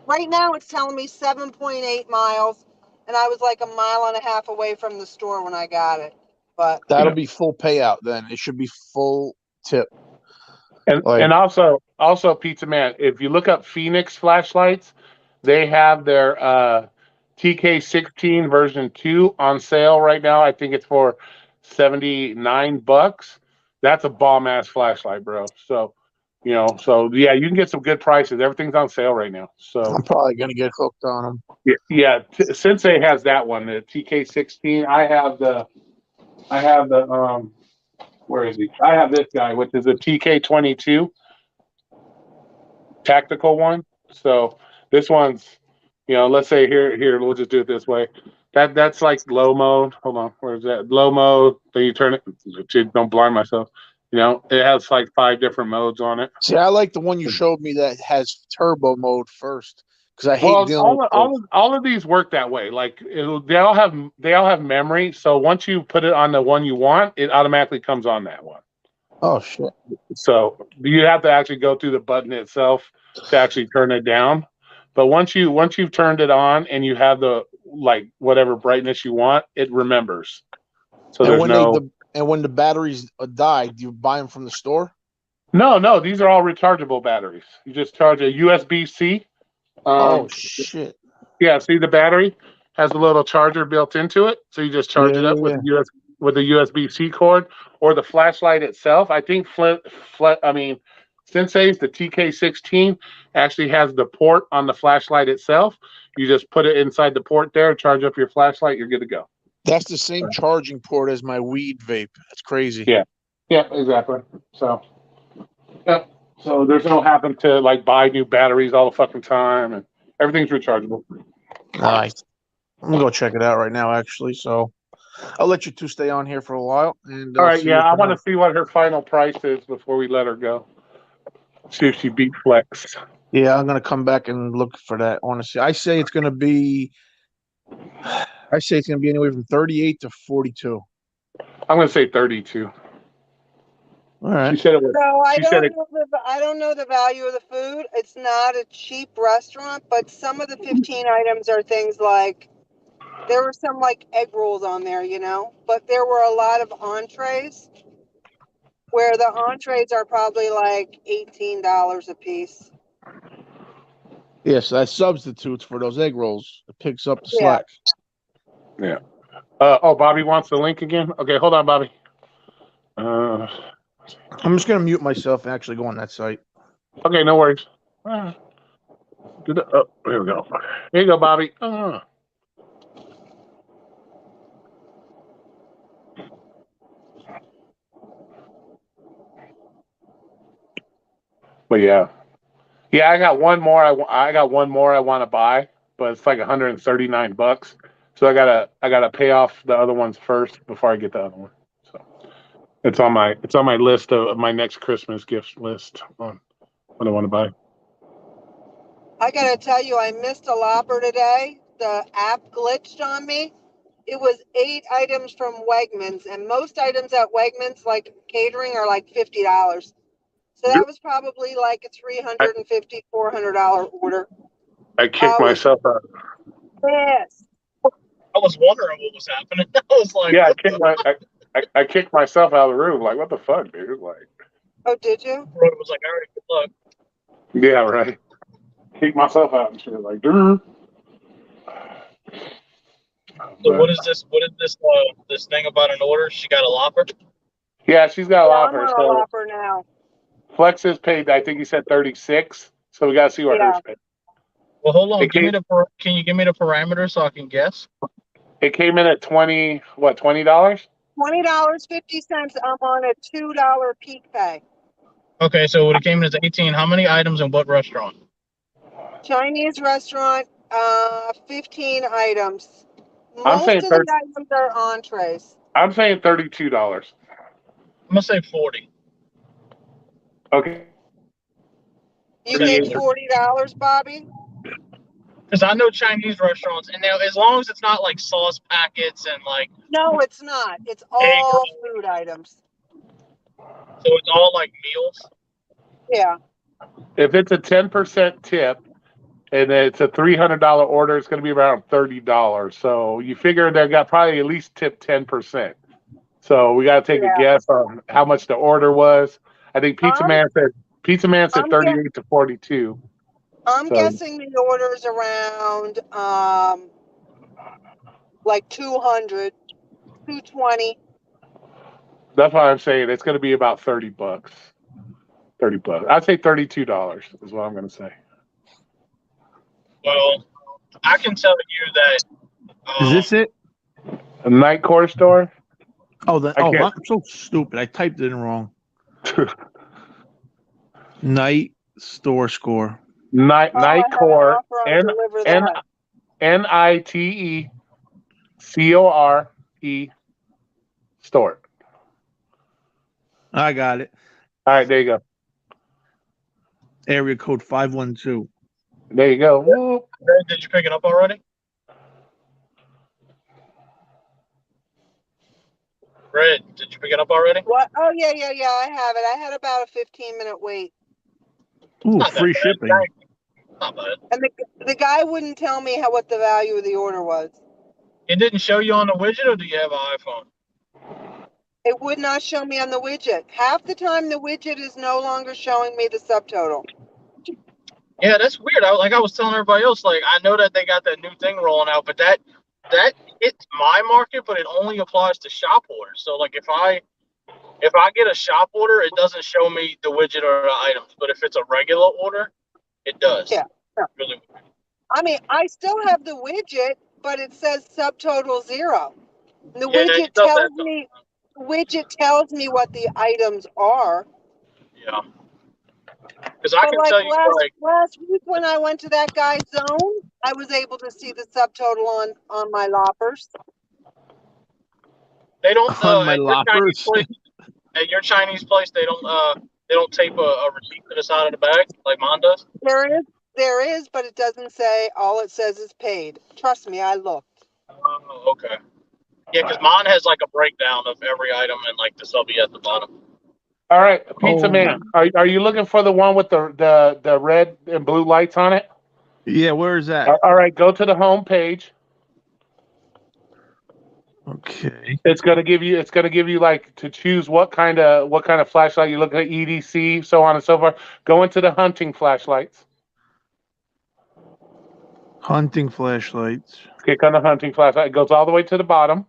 right now it's telling me 7.8 miles, and I was like a mile and a half away from the store when I got it. But that'll be full payout then. It should be full tip. And also Pizza Man, if you look up Phoenix flashlights, they have their TK16 version 2 on sale right now. I think it's for $79. That's a bomb ass flashlight, bro. So, you can get some good prices. Everything's on sale right now. So I'm probably gonna get hooked on them. Yeah. Sensei has that one, the TK16. I have the where is he? I have this guy, which is a TK22 tactical one. So this one's, let's say here, we'll just do it this way. That's like low mode. Hold on, where is that? Low mode. Then you turn it. Don't blind myself. It has like 5 different modes on it. See, I like the one you showed me that has turbo mode first, because I hate dealing with all of these work that way. Like they all have memory. So once you put it on the one you want, it automatically comes on that one. Oh shit. So you have to actually go through the button itself to actually turn it down. But once you've turned it on and you have the like whatever brightness you want, it remembers. So And there's when no when the batteries die, do you buy them from the store? no. These are all rechargeable batteries. You just charge a USB-C. Oh shit. Yeah, see the battery has a little charger built into it, so you just charge Yeah, it up yeah, yeah. with the USB-C cord or the flashlight itself. I think Sensei's the TK16 actually has the port on the flashlight itself. You just put it inside the port there, charge up your flashlight, you're good to go. That's the same charging port as my weed vape. That's crazy. Yeah. Yeah, exactly. So, yeah. So there's no having to like buy new batteries all the fucking time, and everything's rechargeable. Nice. I'm gonna go check it out right now, actually. So I'll let you two stay on here for a while. And All right, see yeah, what I the want to hell- see what her final price is before we let her go. See if she beat Flex. Yeah, I'm gonna come back and look for that. I want to see. I say it's gonna be. I say it's gonna be anywhere from 38 to 42. I'm going to say 32. All right. She said it was. So I She said don't it. know I don't know the value of the food. It's not a cheap restaurant, but some of the 15 items are things like there were some like egg rolls on there, you know, but there were a lot of entrees where the entrees are probably like $18 a piece. Yes, that substitutes for those egg rolls. It picks up the Yeah. slack. Yeah. Bobby wants the link again. Okay, hold on, Bobby. I'm just gonna mute myself and actually go on that site. Okay, no worries. Here we go. Here you go, Bobby. But yeah, I got one more. I got one more I want to buy, but it's like $139. So I gotta pay off the other ones first before I get the other one. So it's on my list of my next Christmas gift list on what I want to buy. I gotta tell you, I missed a Lopper today. The app glitched on me. It was 8 items from Wegmans, and most items at Wegmans, like catering, are like $50. So that was probably like a $350, $400 order. I kicked myself out. Yes. I was wondering what was happening. I was like, Yeah, I kicked myself out of the room. Like, what the fuck, dude? Like, oh, did you? Roy was like, all right, good luck. yeah, right. Kicked myself out and shit. Like, dude. So what is this? What is this? This thing about an order? She got a Lopper. Yeah, she's got a Yeah, Lopper. I'm on a So Lopper now. Flex is paid. I think he said 36. So we gotta see what hers paid. Well, hold on. It Can you give me the parameter so I can guess? It came in at $20. $20.50. I'm on a $2 peak pay. Okay, so it came in as 18. How many items in what restaurant? Chinese restaurant, 15 items. I'm Most saying of the items are entrees. I'm saying $32. I'm gonna say 40. Okay. You think $40, Bobby? Because I know Chinese restaurants, and now as long as it's not like sauce packets and like. No, it's not. It's all food items. So it's all like meals. Yeah. If it's a 10% tip and it's a $300 order, it's going to be around $30. So you figure they got probably at least tipped 10%. So we got to take a guess on how much the order was. I think Pizza Man said 38 to 42. I'm guessing the order's around like 200, 220. That's why I'm saying it's going to be about $30. $30. I'd say $32 is what I'm going to say. Well, I can tell you that. Is this it? A Night Core store? Oh, I'm so stupid. I typed it in wrong. Night store score. Night Core. NITECORE store. I got it. All right, there you go. Area code 512. There you go. Did you pick it up already? Red, did you pick it up already? What? Oh, yeah, I have it. I had about a 15-minute wait. Ooh, Not that free bad. shipping. Not bad. And the guy wouldn't tell me what the value of the order was. It didn't show you on the widget, or do you have an iPhone? It would not show me on the widget. Half the time, the widget is no longer showing me the subtotal. Yeah, that's weird. I was telling everybody else, like, I know that they got that new thing rolling out, but that hits my market, but it only applies to shop orders. So, like, if I get a shop order, it doesn't show me the widget or the items. But if it's a regular order, it does. Yeah. Really weird. I mean, I still have the widget, but it says subtotal 0. The Yeah, widget it does tells that me. Widget tells me what the items are. Yeah. Because I But can like tell you, last week when I went to that guy's zone, I was able to see the subtotal on my loppers. they don't On my at your Chinese loppers. place. At your Chinese place, they don't tape a receipt to the side of the bag like mine does. There is, but it doesn't say. All it says is paid. Trust me, I looked. Oh, okay. Yeah, because mine has like a breakdown of every item and like the subby at the bottom. All right, Pizza Oh. Man, are you looking for the one with the red and blue lights on it? Yeah, where is that? All right, go to the home page. Okay. It's gonna give you like to choose what kind of flashlight you look at, EDC, so on and so forth. Go into the hunting flashlights. Hunting flashlights. Click on the hunting flashlight. It goes all the way to the bottom.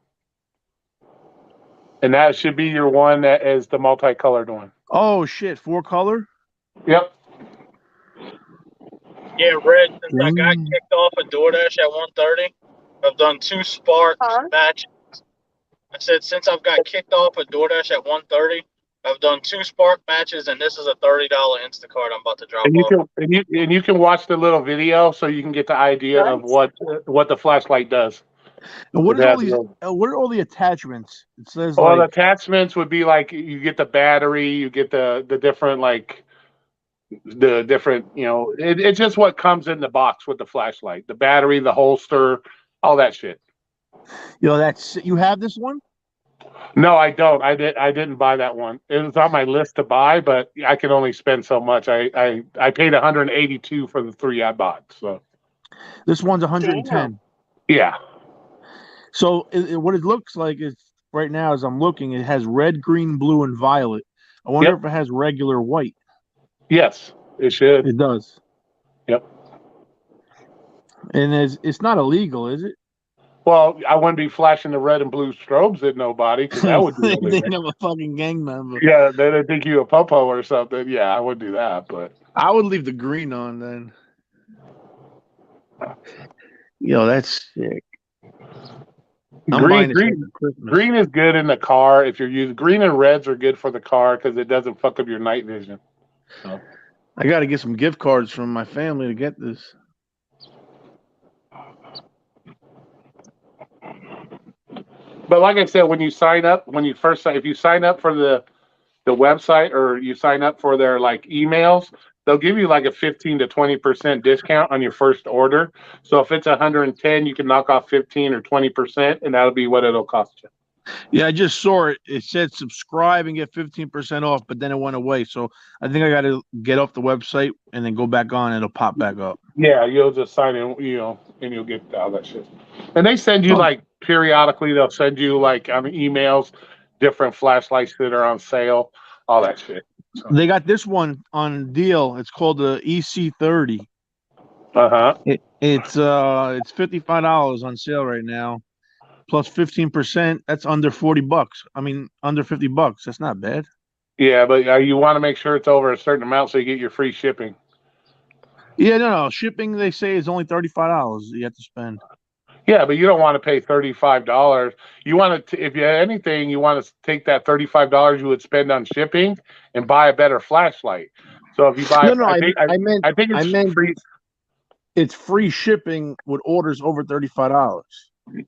And that should be your one that is the multicolored one. Oh shit, 4-color? Yep. Yeah, Red, since I got kicked off of DoorDash at 1:30, I've done 2 Spark batches. I said since I've got kicked off of DoorDash at 1:30, I've done 2 Spark batches, and this is a $30 Instacart I'm about to drop off. And you can watch the little video so you can get the idea of what the flashlight does. And what is all these? What are all the attachments? It says Well, like the attachments would be like you get the battery, you get the different it's just what comes in the box with the flashlight, the battery, the holster, all that shit. you have this one? No, I don't. I didn't buy that one. It was on my list to buy, but I can only spend so much. I paid $182 for the 3 I bought. So this one's 110. Yeah. So what it looks like is right now, as I'm looking, it has red, green, blue, and violet. I wonder if it has regular white. Yes, it should. It does. Yep. And it's not illegal, is it? Well, I wouldn't be flashing the red and blue strobes at nobody because that would be They illegal. think I'm a fucking gang member. Yeah, they think you a popo or something. Yeah, I would do that, but I would leave the green on then. That's sick. Green is good in the car if you're using green, and reds are good for the car because it doesn't fuck up your night vision. So. I got to get some gift cards from my family to get this. But like I said, when you sign up, if you sign up for the website or you sign up for their like emails, they'll give you like a 15 to 20% discount on your first order. So if it's 110, you can knock off 15 or 20%, and that'll be what it'll cost you. Yeah, I just saw it. It said subscribe and get 15% off, but then it went away. So I think I got to get off the website and then go back on, and it'll pop back up. Yeah, you'll just sign in, and you'll get all that shit. And they send you like periodically, they'll send you like on emails, different flashlights that are on sale, all that shit. So. They got this one on deal. It's called the EC30. It's $55 on sale right now, plus 15%. That's under $40. I mean, under $50. That's not bad. Yeah, but you want to make sure it's over a certain amount so you get your free shipping. Yeah, no. Shipping, they say, is only $35 you have to spend. Yeah, but you don't want to pay $35. You want to, if you had anything, you want to take that $35 you would spend on shipping and buy a better flashlight. So if you buy, I think free. It's free shipping with orders over $35.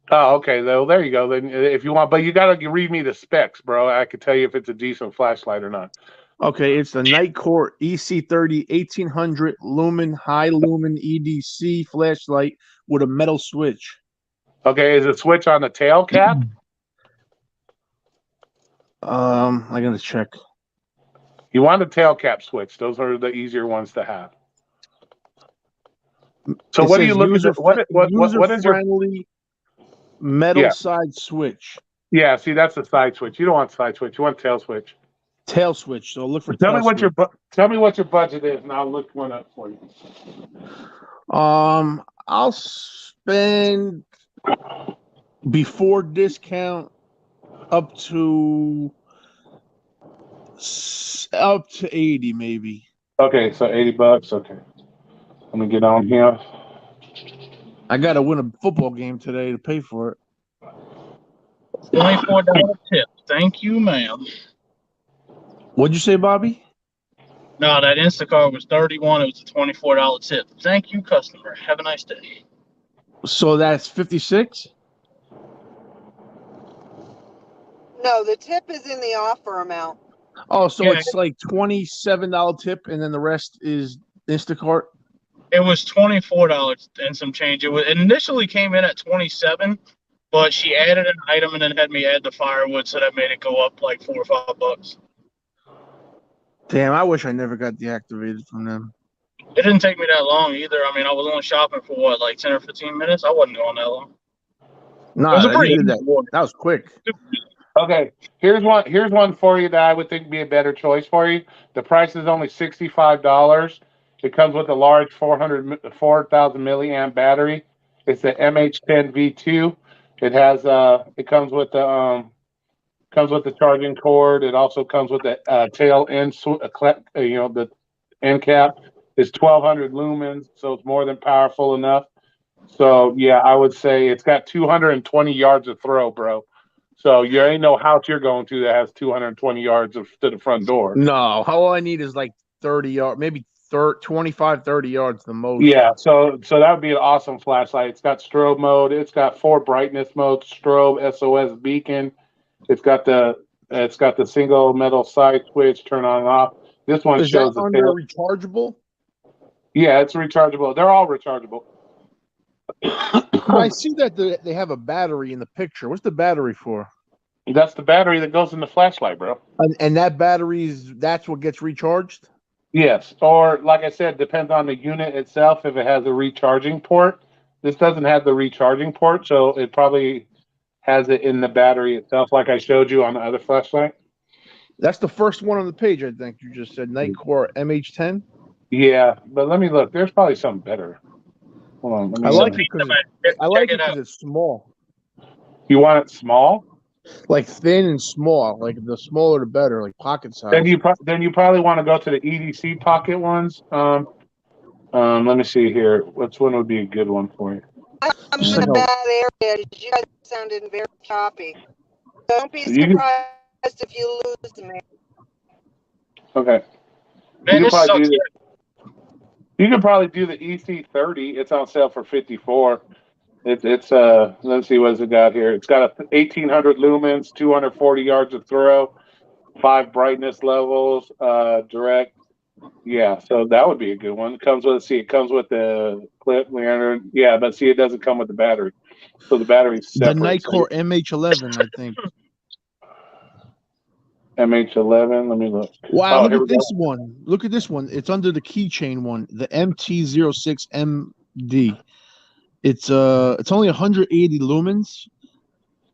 Oh, okay. Well, there you go. Then if you want, but you got to read me the specs, bro. I can tell you if it's a decent flashlight or not. Okay, it's the Nitecore EC30 1800 lumen high lumen EDC flashlight with a metal switch. Okay, is it switch on the tail cap? I gotta check. You want a tail cap switch. Those are the easier ones to have. So It what are says you looking at? What is your user-friendly metal yeah side switch, yeah? See, that's the side switch. You don't want side switch. You want tail switch. tail switch. So look for Tell me tail what switch. tell me what your budget is, and I'll look one up for you. I'll spend before discount up to 80 maybe. Okay, so $80. Okay, let me get on here. I gotta win a football game today to pay for it. $24 tip. Thank you, ma'am. What'd you say, Bobby? No, that Instacart was 31. It was a $24 tip. Thank you, customer. Have a nice day. So that's 56. No, the tip is in the offer amount. Oh, so Yeah. it's like $27 tip, and then the rest is Instacart. It was $24 and some change. It initially came in at 27, but she added an item and then had me add the firewood, so that made it go up like $4 or $5. Damn, I wish I never got deactivated from them. It didn't take me that long either. I mean, I was only shopping for what, like 10 or 15 minutes? I wasn't going that long. No, It was a you pretty did easy that. order. That was quick. Okay, here's one for you that I would think be a better choice for you. The price is only $65. It comes with a large 4,000 milliamp battery. It's the MH10 V2. It has it comes with the charging cord. It also comes with the tail end, the end cap. It's 1,200 lumens, so it's more than powerful enough. So yeah, I would say it's got 220 yards of throw, bro. So you ain't no house you're going to that has 220 yards to the front door. No, all I need is like 30 yards, maybe 25, 30 yards the most. Yeah, so that would be an awesome flashlight. It's got strobe mode. It's got 4 brightness modes: strobe, SOS, beacon. It's got the single metal side switch, turn on and off. This one Is shows that the under tail. rechargeable? Yeah, it's rechargeable. They're all rechargeable. I see that they have a battery in the picture. What's the battery for? That's the battery that goes in the flashlight, bro. And that that's what gets recharged? Yes, or like I said, depends on the unit itself if it has a recharging port. This doesn't have the recharging port, so it probably has it in the battery itself, like I showed you on the other flashlight. That's the first one on the page, I think you just said. Nightcore MH10. Yeah, but let me look. There's probably something better. Hold on. Let me I look. like it because it's small. You want it small? Like thin and small. Like the smaller the better, like pocket size. Then you probably want to go to the EDC pocket ones. Let me see here. Which one would be a good one for you? I'm in a bad area. You guys sounded very choppy. Don't be surprised if you lose me. Okay. Man, this sucks. You could probably do the EC30. It's on sale for $54. It's let's see what's it got here. It's got 1,800 lumens, 240 yards of throw, 5 brightness levels, direct. Yeah, so that would be a good one. It comes with the clip, Leonard. Yeah, but see, it doesn't come with the battery. So the battery's separate. The Nightcore MH11, I think. MH11. Let me look. Wow, look at this one. Look at this one. It's under the keychain one, the MT06MD. It's only 180 lumens.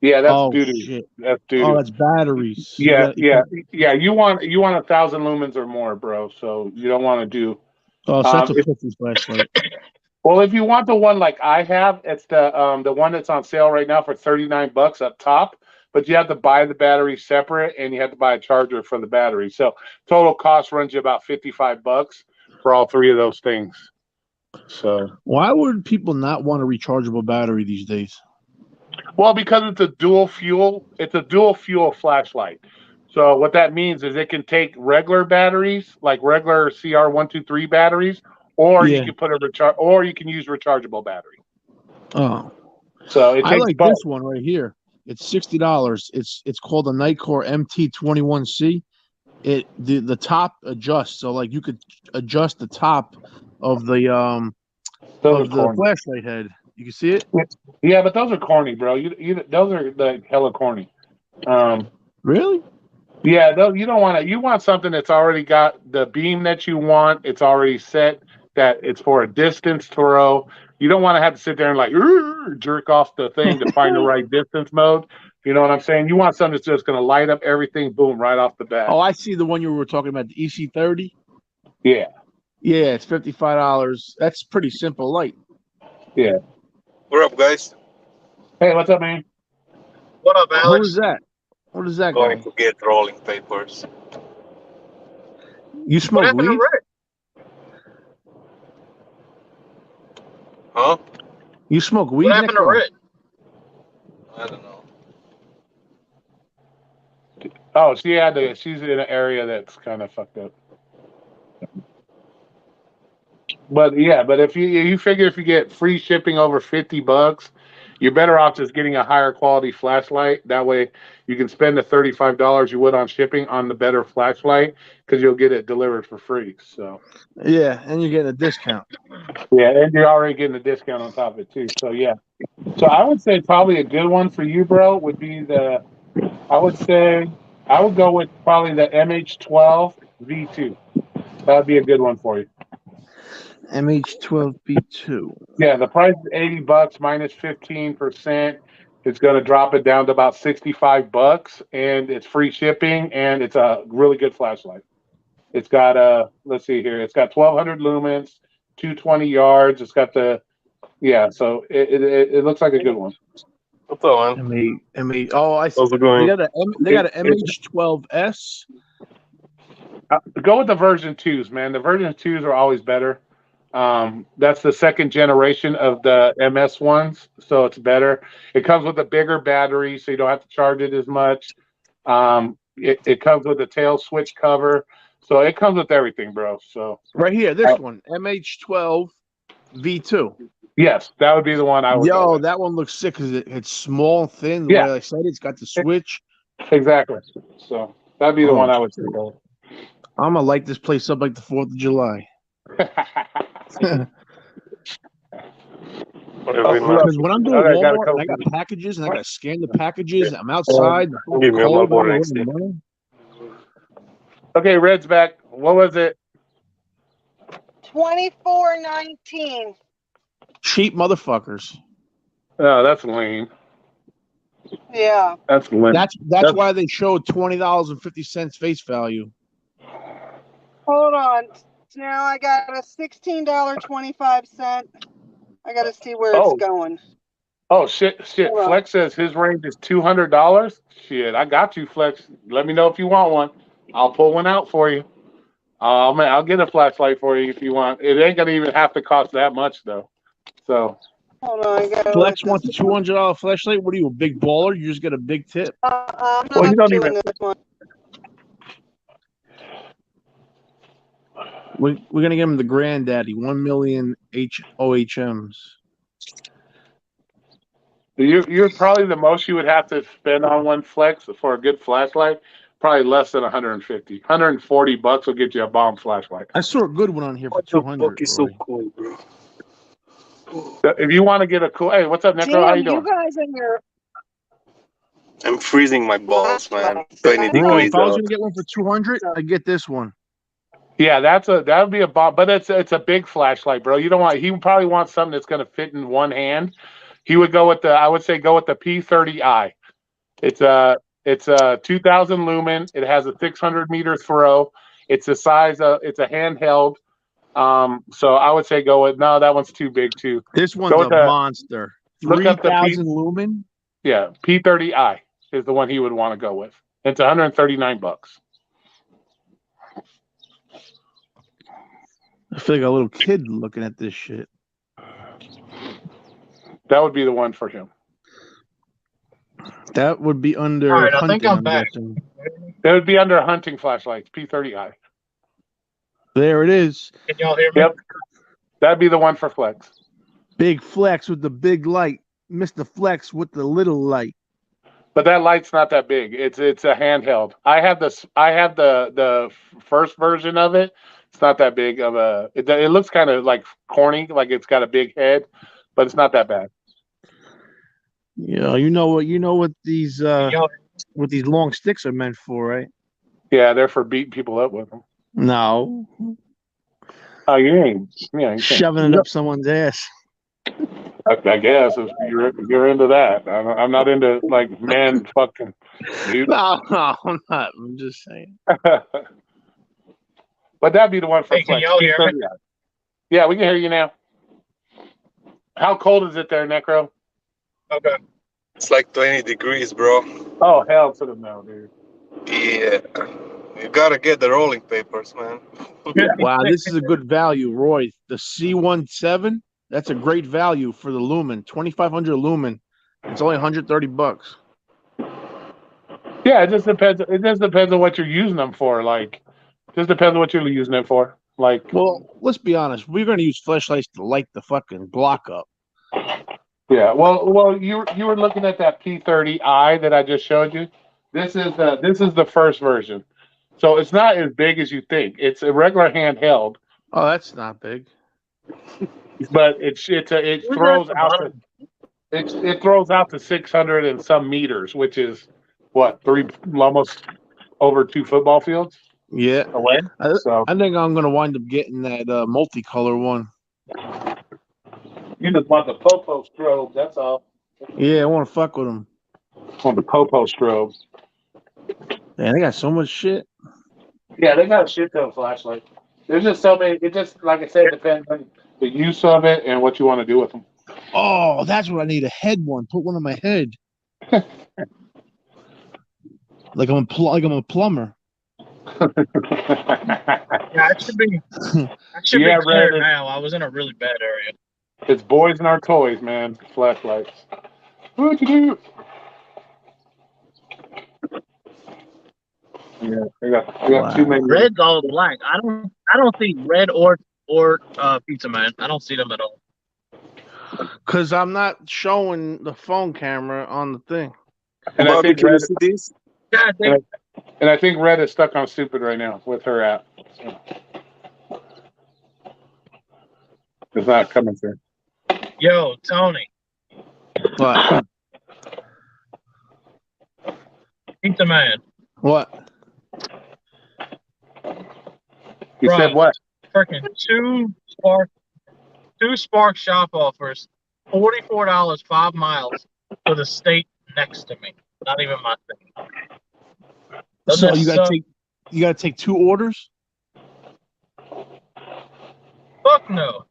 Yeah, that's doo-doo. Shit. That's doo-doo. Oh, that's batteries. Yeah. You want 1,000 lumens or more, bro. So you don't want to do. Oh, so that's a 50 flashlight. Well, if you want the one like I have, it's the one that's on sale right now for $39 up top. But you have to buy the battery separate, and you have to buy a charger for the battery. So total cost runs you about $55 for all 3 of those things. So why would people not want a rechargeable battery these days? Well, because it's a dual fuel. It's a dual fuel flashlight. So what that means is it can take regular batteries, like regular CR123 batteries, or you can put or you can use rechargeable battery. Oh, so it takes I like both. this one right here. It's $60. It's called a Nightcore MT21C. The top adjusts, so like you could adjust the top of the flashlight head. You can see it. Yeah, but those are corny, bro. Those are like hella corny. Really? Yeah, though you don't want to. You want something that's already got the beam that you want. It's already set that it's for a distance throw. You don't want to have to sit there and like jerk off the thing to find the right distance mode. You know what I'm saying? You want something that's just going to light up everything, boom, right off the bat. Oh, I see the one you were talking about, the EC30. Yeah, Yeah, it's $55. That's pretty simple light. yeah. What up, guys? Hey, what's up, man? What up, Who Alex? is that? What is that Going guy? to get rolling papers. You What smoke happened to weed? Rick? Huh? You smoke weed, What happened to Necro? Rick? I don't know. Oh, she's in an area that's kind of fucked up. But yeah, but if you figure if you get free shipping over $50, you're better off just getting a higher quality flashlight. That way you can spend the $35 you would on shipping on the better flashlight because you'll get it delivered for free. So Yeah, and you're getting a discount. yeah, and you're already getting a discount on top of it too. So yeah. So I would say probably a good one for you, bro, would be I would go with probably the MH12 V2. That would be a good one for you. MH12B2. Yeah, the price is $80 minus 15%. It's going to drop it down to about $65, and it's free shipping, and it's a really good flashlight. It's got let's see here. It's got 1,200 lumens, 220 yards. It's got so it looks like a good one. What's up, man? Oh, I see. How's it going? They got an MH12S. Go with the version 2s, man. The version 2s are always better. That's the second generation of the MS ones, so it's better. It comes with a bigger battery, so you don't have to charge it as much. It comes with a tail switch cover, so it comes with everything, bro. So Right here, this one, MH12 V2. yes, that would be the one I would go Yo, with. that one looks sick because it's small, thin. The Yeah. way I said it's got the switch. Exactly. So that'd be the one I would say go I'm gonna light this place up like the 4th of July. with. Because when I'm doing All right, got a Walmart, couple I got minutes. packages and I gotta scan the packages. I'm outside. the fucking Give me a cold, Marlboro I'm next running day. money. Okay, Red's back. What was it? $24.19. Cheap motherfuckers. Oh, that's lame. Yeah. That's lame. That's why they showed $20.50 face value. Hold on. Now I got a $16.25. I got to see where Oh. it's going. Oh shit! Hold on. Flex says his range is $200. Shit, I got you, Flex. Let me know if you want one. I'll pull one out for you. I'll get a flashlight for you if you want. It ain't gonna even have to cost that much though. So Hold on. I got Flex wants a $200 flashlight. What are you, a big baller? You just get a big tip. I'm Well, you not don't doing even- this one. We're gonna give him the granddaddy, 1 million OHMs. you're probably the most you would have to spend on one Flex for a good flashlight. Probably less than 150. $140 will get you a bomb flashlight. I saw a good one on here for What the 200. fuck is so Roy. cool, bro? If you want to get a cool, hey, what's up, Necro? How you Damn, doing? you guys and your I'm freezing my balls, man. 20 Bro, Bro, degrees if I was out. gonna get one for 200, I'd get this one. Yeah, that would be a bomb, but it's a big flashlight, bro. You don't want. He would probably want something that's going to fit in one hand. He would go with the P30i. It's a 2,000 lumen. It has a 600 meter throw. It's a size of, it's a handheld. So I would say go with, no, that one's too big too. This one's Go a with the- monster. look up the 3,000 lumen. Yeah, P30i is the one he would want to go with. It's $139. I feel like a little kid looking at this shit. That would be the one for him. That would be under All right, I hunting, think I'm I'm back. guessing. That would be under hunting flashlights, P30i. There it is. Can y'all hear me? Yep. That'd be the one for Flex. Big Flex with the big light. Mr. Flex with the little light. But that light's not that big. It's a handheld. I have the first version of it. It's not that big of a. It looks kind of like corny, like it's got a big head, but it's not that bad. You know what these Y'all- what these long sticks are meant for, right? Yeah, they're for beating people up with them. No, Oh, you ain't. Yeah, you can't. shoving it up someone's ass. I guess if you're into that. I'm not into like men fucking dude. No, I'm not. I'm just saying. But that'd be the one for Hey, can flex. y'all hear me? Yeah, we can hear you now. How cold is it there, Necro? Okay. It's like 20 degrees, bro. Oh, hell to the no, dude. Yeah. You gotta get the rolling papers, man. Wow, this is a good value, Roy. The C17, that's a great value for the lumen. 2,500 lumen. It's only $130. Yeah, it just depends. It just depends on what you're using them for. Like, just depends on what you're using it for. Like, Well, let's be honest. We're going to use flashlights to light the fucking block up. yeah. Well, you were looking at that P30i that I just showed you. This is the first version, so it's not as big as you think. It's a regular handheld, Oh, that's not big. but it throws out to it throws out to 600 and some meters, which is what almost over 2 football fields Yeah. away. So I think I'm going to wind up getting that multicolor one. you just want the Popo strobe. That's all. Yeah, I want to fuck with them. On the Popo strobe. Man, they got so much shit. Yeah, they got a shit ton of flashlights. There's just so many. It just, like I said, depends on the use of it and what you want to do with them. Oh, that's what I need. A head one. Put one on my head. like I'm a plumber. Yeah, I should be Yeah, clear Red, now. I was in a really bad area. it's boys and our toys, man. Flashlights. What you do? Yeah, I got too many. Red's all black. I don't see red or Pizza Man. I don't see them at all. Because I'm not showing the phone camera on the thing. And I think Red, God, and I think Red is stuck on stupid right now with her app. So. It's not coming through. Yo, Tony. What? Pizza Man. What? You Bro, said what? Freaking two Spark shop offers, $44 5 miles for the state next to me. Not even my thing. Doesn't So that you gotta take 2 orders? Fuck no.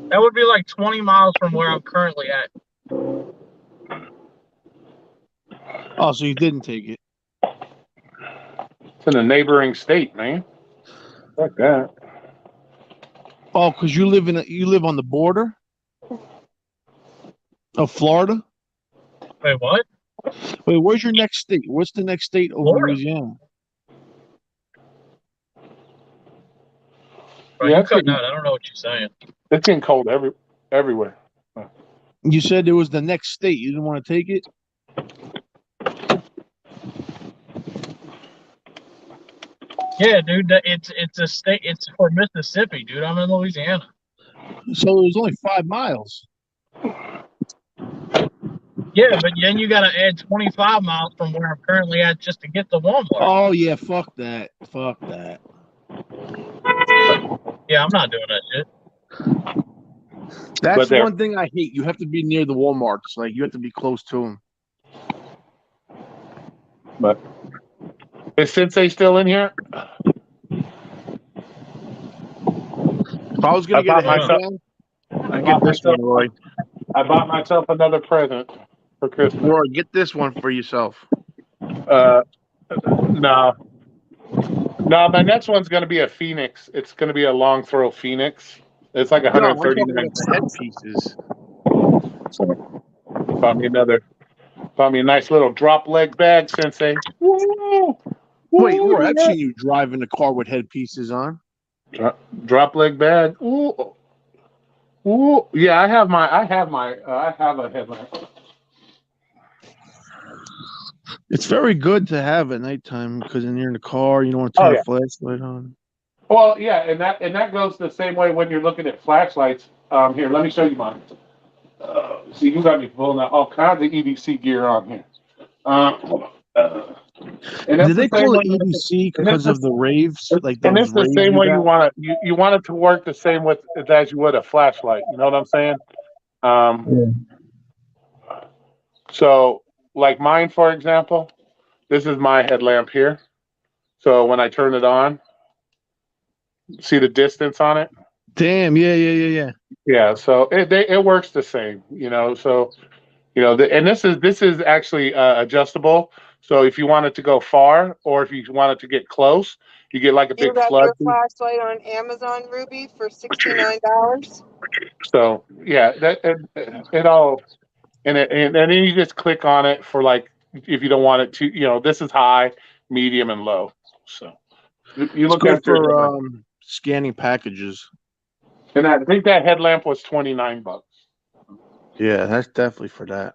That would be like 20 miles from where I'm currently at. Oh, so you didn't take it. It's in a neighboring state, man. Fuck that. Oh, because you live on the border of Florida? Wait, what? Wait, where's your next state? What's the next state over Florida. Louisiana? Bro, Yeah, you cutting out. I don't know what you're saying. It's getting cold everywhere. You said it was the next state. You didn't want to take it? Yeah, dude. It's a state. It's for Mississippi, dude. I'm in Louisiana. So it was only 5 miles. Yeah, but then you got to add 25 miles from where I'm currently at just to get to Walmart. Oh yeah, fuck that. Fuck that. Yeah, I'm not doing that shit. That's there- one thing I hate. You have to be near the Walmarts. Like you have to be close to them. But is Sensei still in here? If I was gonna I get a bought myself- headband, I get this one, Roy. I bought myself another present for Christmas. Roy, get this one for yourself. No. No, my next one's going to be a Phoenix. It's going to be a long throw Phoenix. It's like No, I'm talking 139. about the headpieces. Bought me a nice little drop leg bag, Sensei. Woo! Wait, Woo, Roy, I've yeah. seen you drive in a car with headpieces on. Drop leg bag. Ooh. Ooh. Yeah, I have a headlamp. It's very good to have at nighttime because when you're in the car, you don't want to turn a flashlight on. Well, yeah, and that goes the same way when you're looking at flashlights. Here, let me show you mine. See, you got me pulling out all kinds of EDC gear on here. And that's Did they the same call way. it EDC And because of the raves? Like and those it's the raves same you way you got? want you want it to work the same with as you would a flashlight. You know what I'm saying? So like mine, for example, this is my headlamp here. So when I turn it on, see the distance on it? Damn, yeah. Yeah, so it works the same, So and this is actually adjustable. So if you want it to go far, or if you want it to get close, you get like a You big got flood. your flashlight on Amazon, Ruby, for $69. So yeah, it all and then you just click on it for like if you don't want it to, this is high, medium, and low. So you It's look good at your for headlamp. scanning packages. And I think that headlamp was $29. Yeah, that's definitely for that.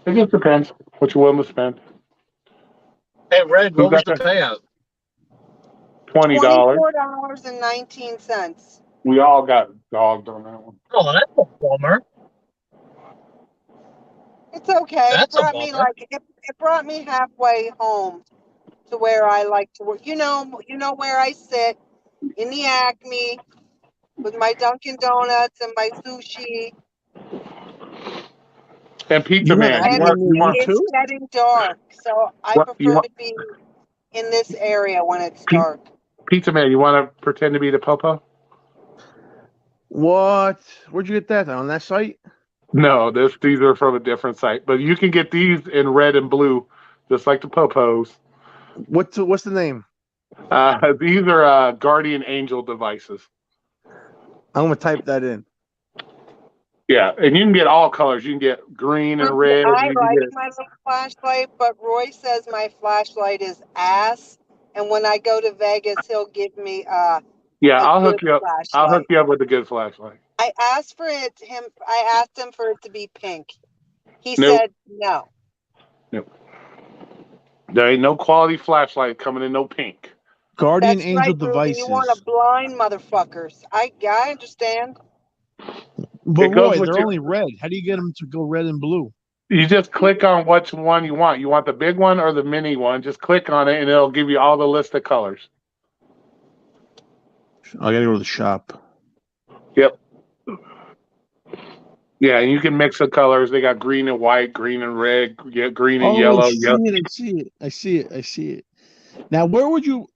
It just depends what you're willing to spend. Hey, Red, Who what was got the that? payout? $20. $24.19. We all got dogged on that one. Oh, that's a bummer. It's okay. That's a bummer. It brought me halfway home to where I like to work. You know where I sit in the Acme with my Dunkin' Donuts and my sushi. And Pizza You have Man, Acme near you It's too? getting dark, so I prefer to be in this area when it's dark. Pizza Man, you want to pretend to be the Popo? What? Where'd you get that on that site? No, these are from a different site, but you can get these in red and blue, just like the Popos. What's the name? These are Guardian Angel devices. I'm gonna type that in. Yeah, and you can get all colors. You can get green and red. I You can like get, my little flashlight, but Roy says my flashlight is ass, and when I go to Vegas, he'll give me yeah, a I'll good hook you up. flashlight. I'll hook you up with a good flashlight. I asked him for it to be pink. He Nope. said no. Nope. There ain't no quality flashlight coming in no pink. Guardian That's Angel right, Ruby. devices. You want to blind motherfuckers. I understand. But It goes Roy, with they're your- only red. How do you get them to go red and blue? You just click on which one you want. You want the big one or the mini one? Just click on it, and it'll give you all the list of colors. I gotta go to the shop. Yep. Yeah, and you can mix the colors. They got green and white, green and red, green and yellow. I see it. Now, where would you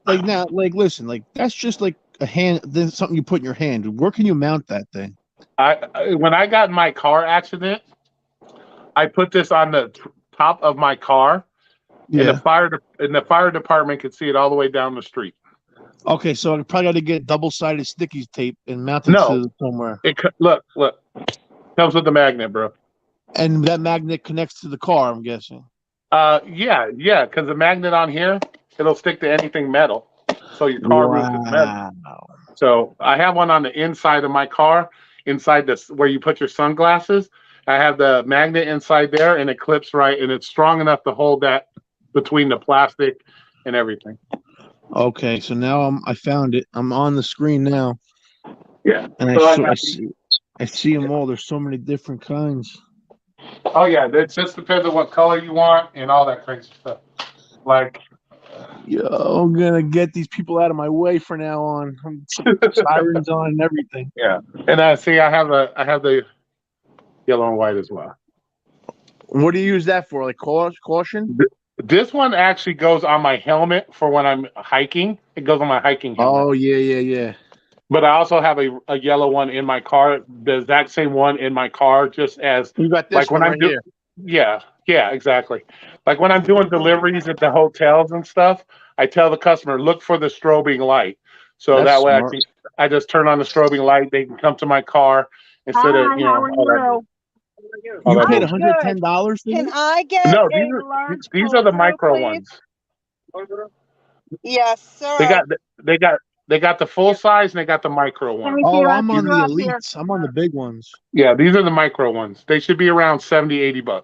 listen, like that's just like a hand. Then something you put in your hand. Where can you mount that thing? When I got in my car accident, I put this on the top of my car, and the fire department could see it all the way down the street. Okay, so I probably got to get double-sided sticky tape and mount it to somewhere. Look, comes with the magnet, bro. And that magnet connects to the car, I'm guessing. Yeah, because the magnet on here, it'll stick to anything metal. So your car roof is metal. So I have one on the inside of my car, inside this where you put your sunglasses. I have the magnet inside there, and it clips right, and it's strong enough to hold that between the plastic and everything. Okay, so now I found it. I'm on the screen now. Yeah, and I see them all. There's so many different kinds. Oh yeah, it just depends on what color you want and all that crazy stuff. Like, yo, I'm gonna get these people out of my way from now on. Sirens on and everything. Yeah, and I have the yellow and white as well. What do you use that for? Like caution? This one actually goes on my helmet for when I'm hiking. It goes on my hiking helmet. Oh yeah. But I also have a yellow one in my car, the exact same one in my car, just as you got this like when I'm doing. Yeah, exactly. Like when I'm doing deliveries at the hotels and stuff, I tell the customer, look for the strobing light. So That's that way smart. I just turn on the strobing light. They can come to my car instead of all that. You paid $110. Can I get No, these are the micro ones. Yes, sir. They got the full size and they got the micro ones. Oh, I'm on the elites. I'm on the big ones. Yeah, these are the micro ones. They should be around $70-$80.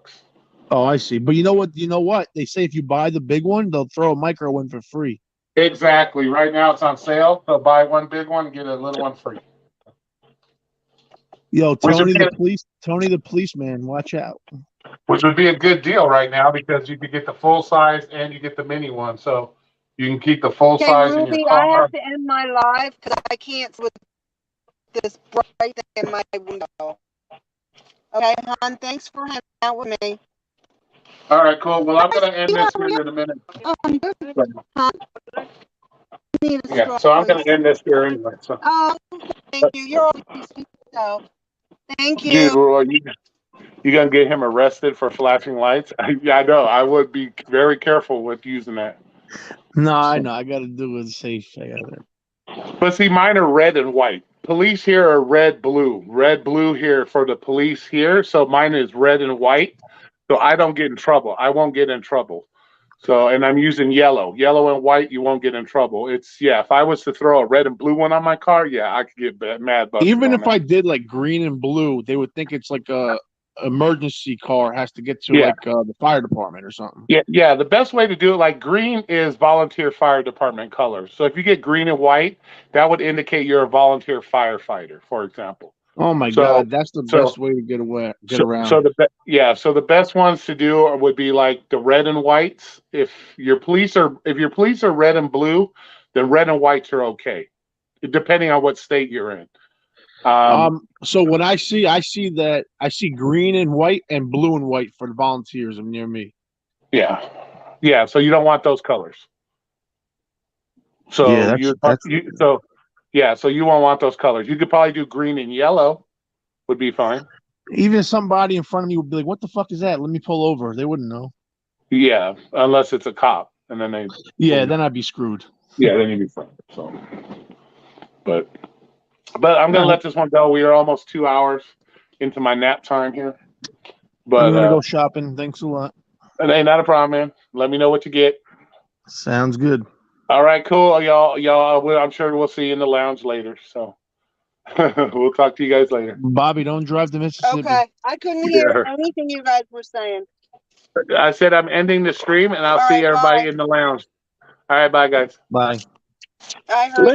Oh, I see. But you know what? They say if you buy the big one, they'll throw a micro one for free. Exactly. Right now it's on sale. So buy one big one and get a little one free. Yo, Tony the policeman, watch out. which would be a good deal right now because you could get the full size and you get the mini one. So you can keep the full Okay, size in your Ruby, I car. have to end my live because I can't with this bright thing in my window. Okay, hon, thanks for hanging out with me. All right, cool. Well, I'm going to end this here in a minute. I'm good. Huh? Yeah, so I'm going to end this here anyway. So. Oh, thank you. You're always sweet, so thank you. Dude, Roy, you going to get him arrested for flashing lights? Yeah, I know. I would be very careful with using that. No, I know. I got to do it safe. I got it. But see, mine are red and white. Police here are red, blue. Red, blue here for the police here. So mine is red and white. So I don't get in trouble. I won't get in trouble. So, and I'm using yellow. Yellow and white, you won't get in trouble. It's, yeah, if I was to throw a red and blue one on my car, yeah, I could get mad. Even if I did like green and blue, they would think it's like a emergency car has to get to like the fire department or something. Yeah. The best way to do it, like green is volunteer fire department colors. So if you get green and white, that would indicate you're a volunteer firefighter, for example. Oh my God, that's the best way to get around. So the best ones to do would be like the red and whites. If your police are red and blue, then red and whites are okay, depending on what state you're in. So when I see green and white and blue and white for the volunteers near me. Yeah. So you don't want those colors. So so you won't want those colors. You could probably do green and yellow, would be fine. Even somebody in front of me would be like, "What the fuck is that? Let me pull over." They wouldn't know. Yeah, unless it's a cop, and then they. Yeah, then I'd be screwed. Yeah, then you'd be fine. So, but I'm gonna let this one go. We are almost 2 hours into my nap time here. But I'm gonna go shopping. Thanks a lot. Hey, not a problem, man. Let me know what you get. Sounds good. All right, cool, y'all. I'm sure we'll see you in the lounge later. So we'll talk to you guys later. Bobby, don't drive to Mississippi. Okay, I couldn't hear anything you guys were saying. I said I'm ending the stream, and I'll see everybody in the lounge. All right, bye, guys. Bye. I heard.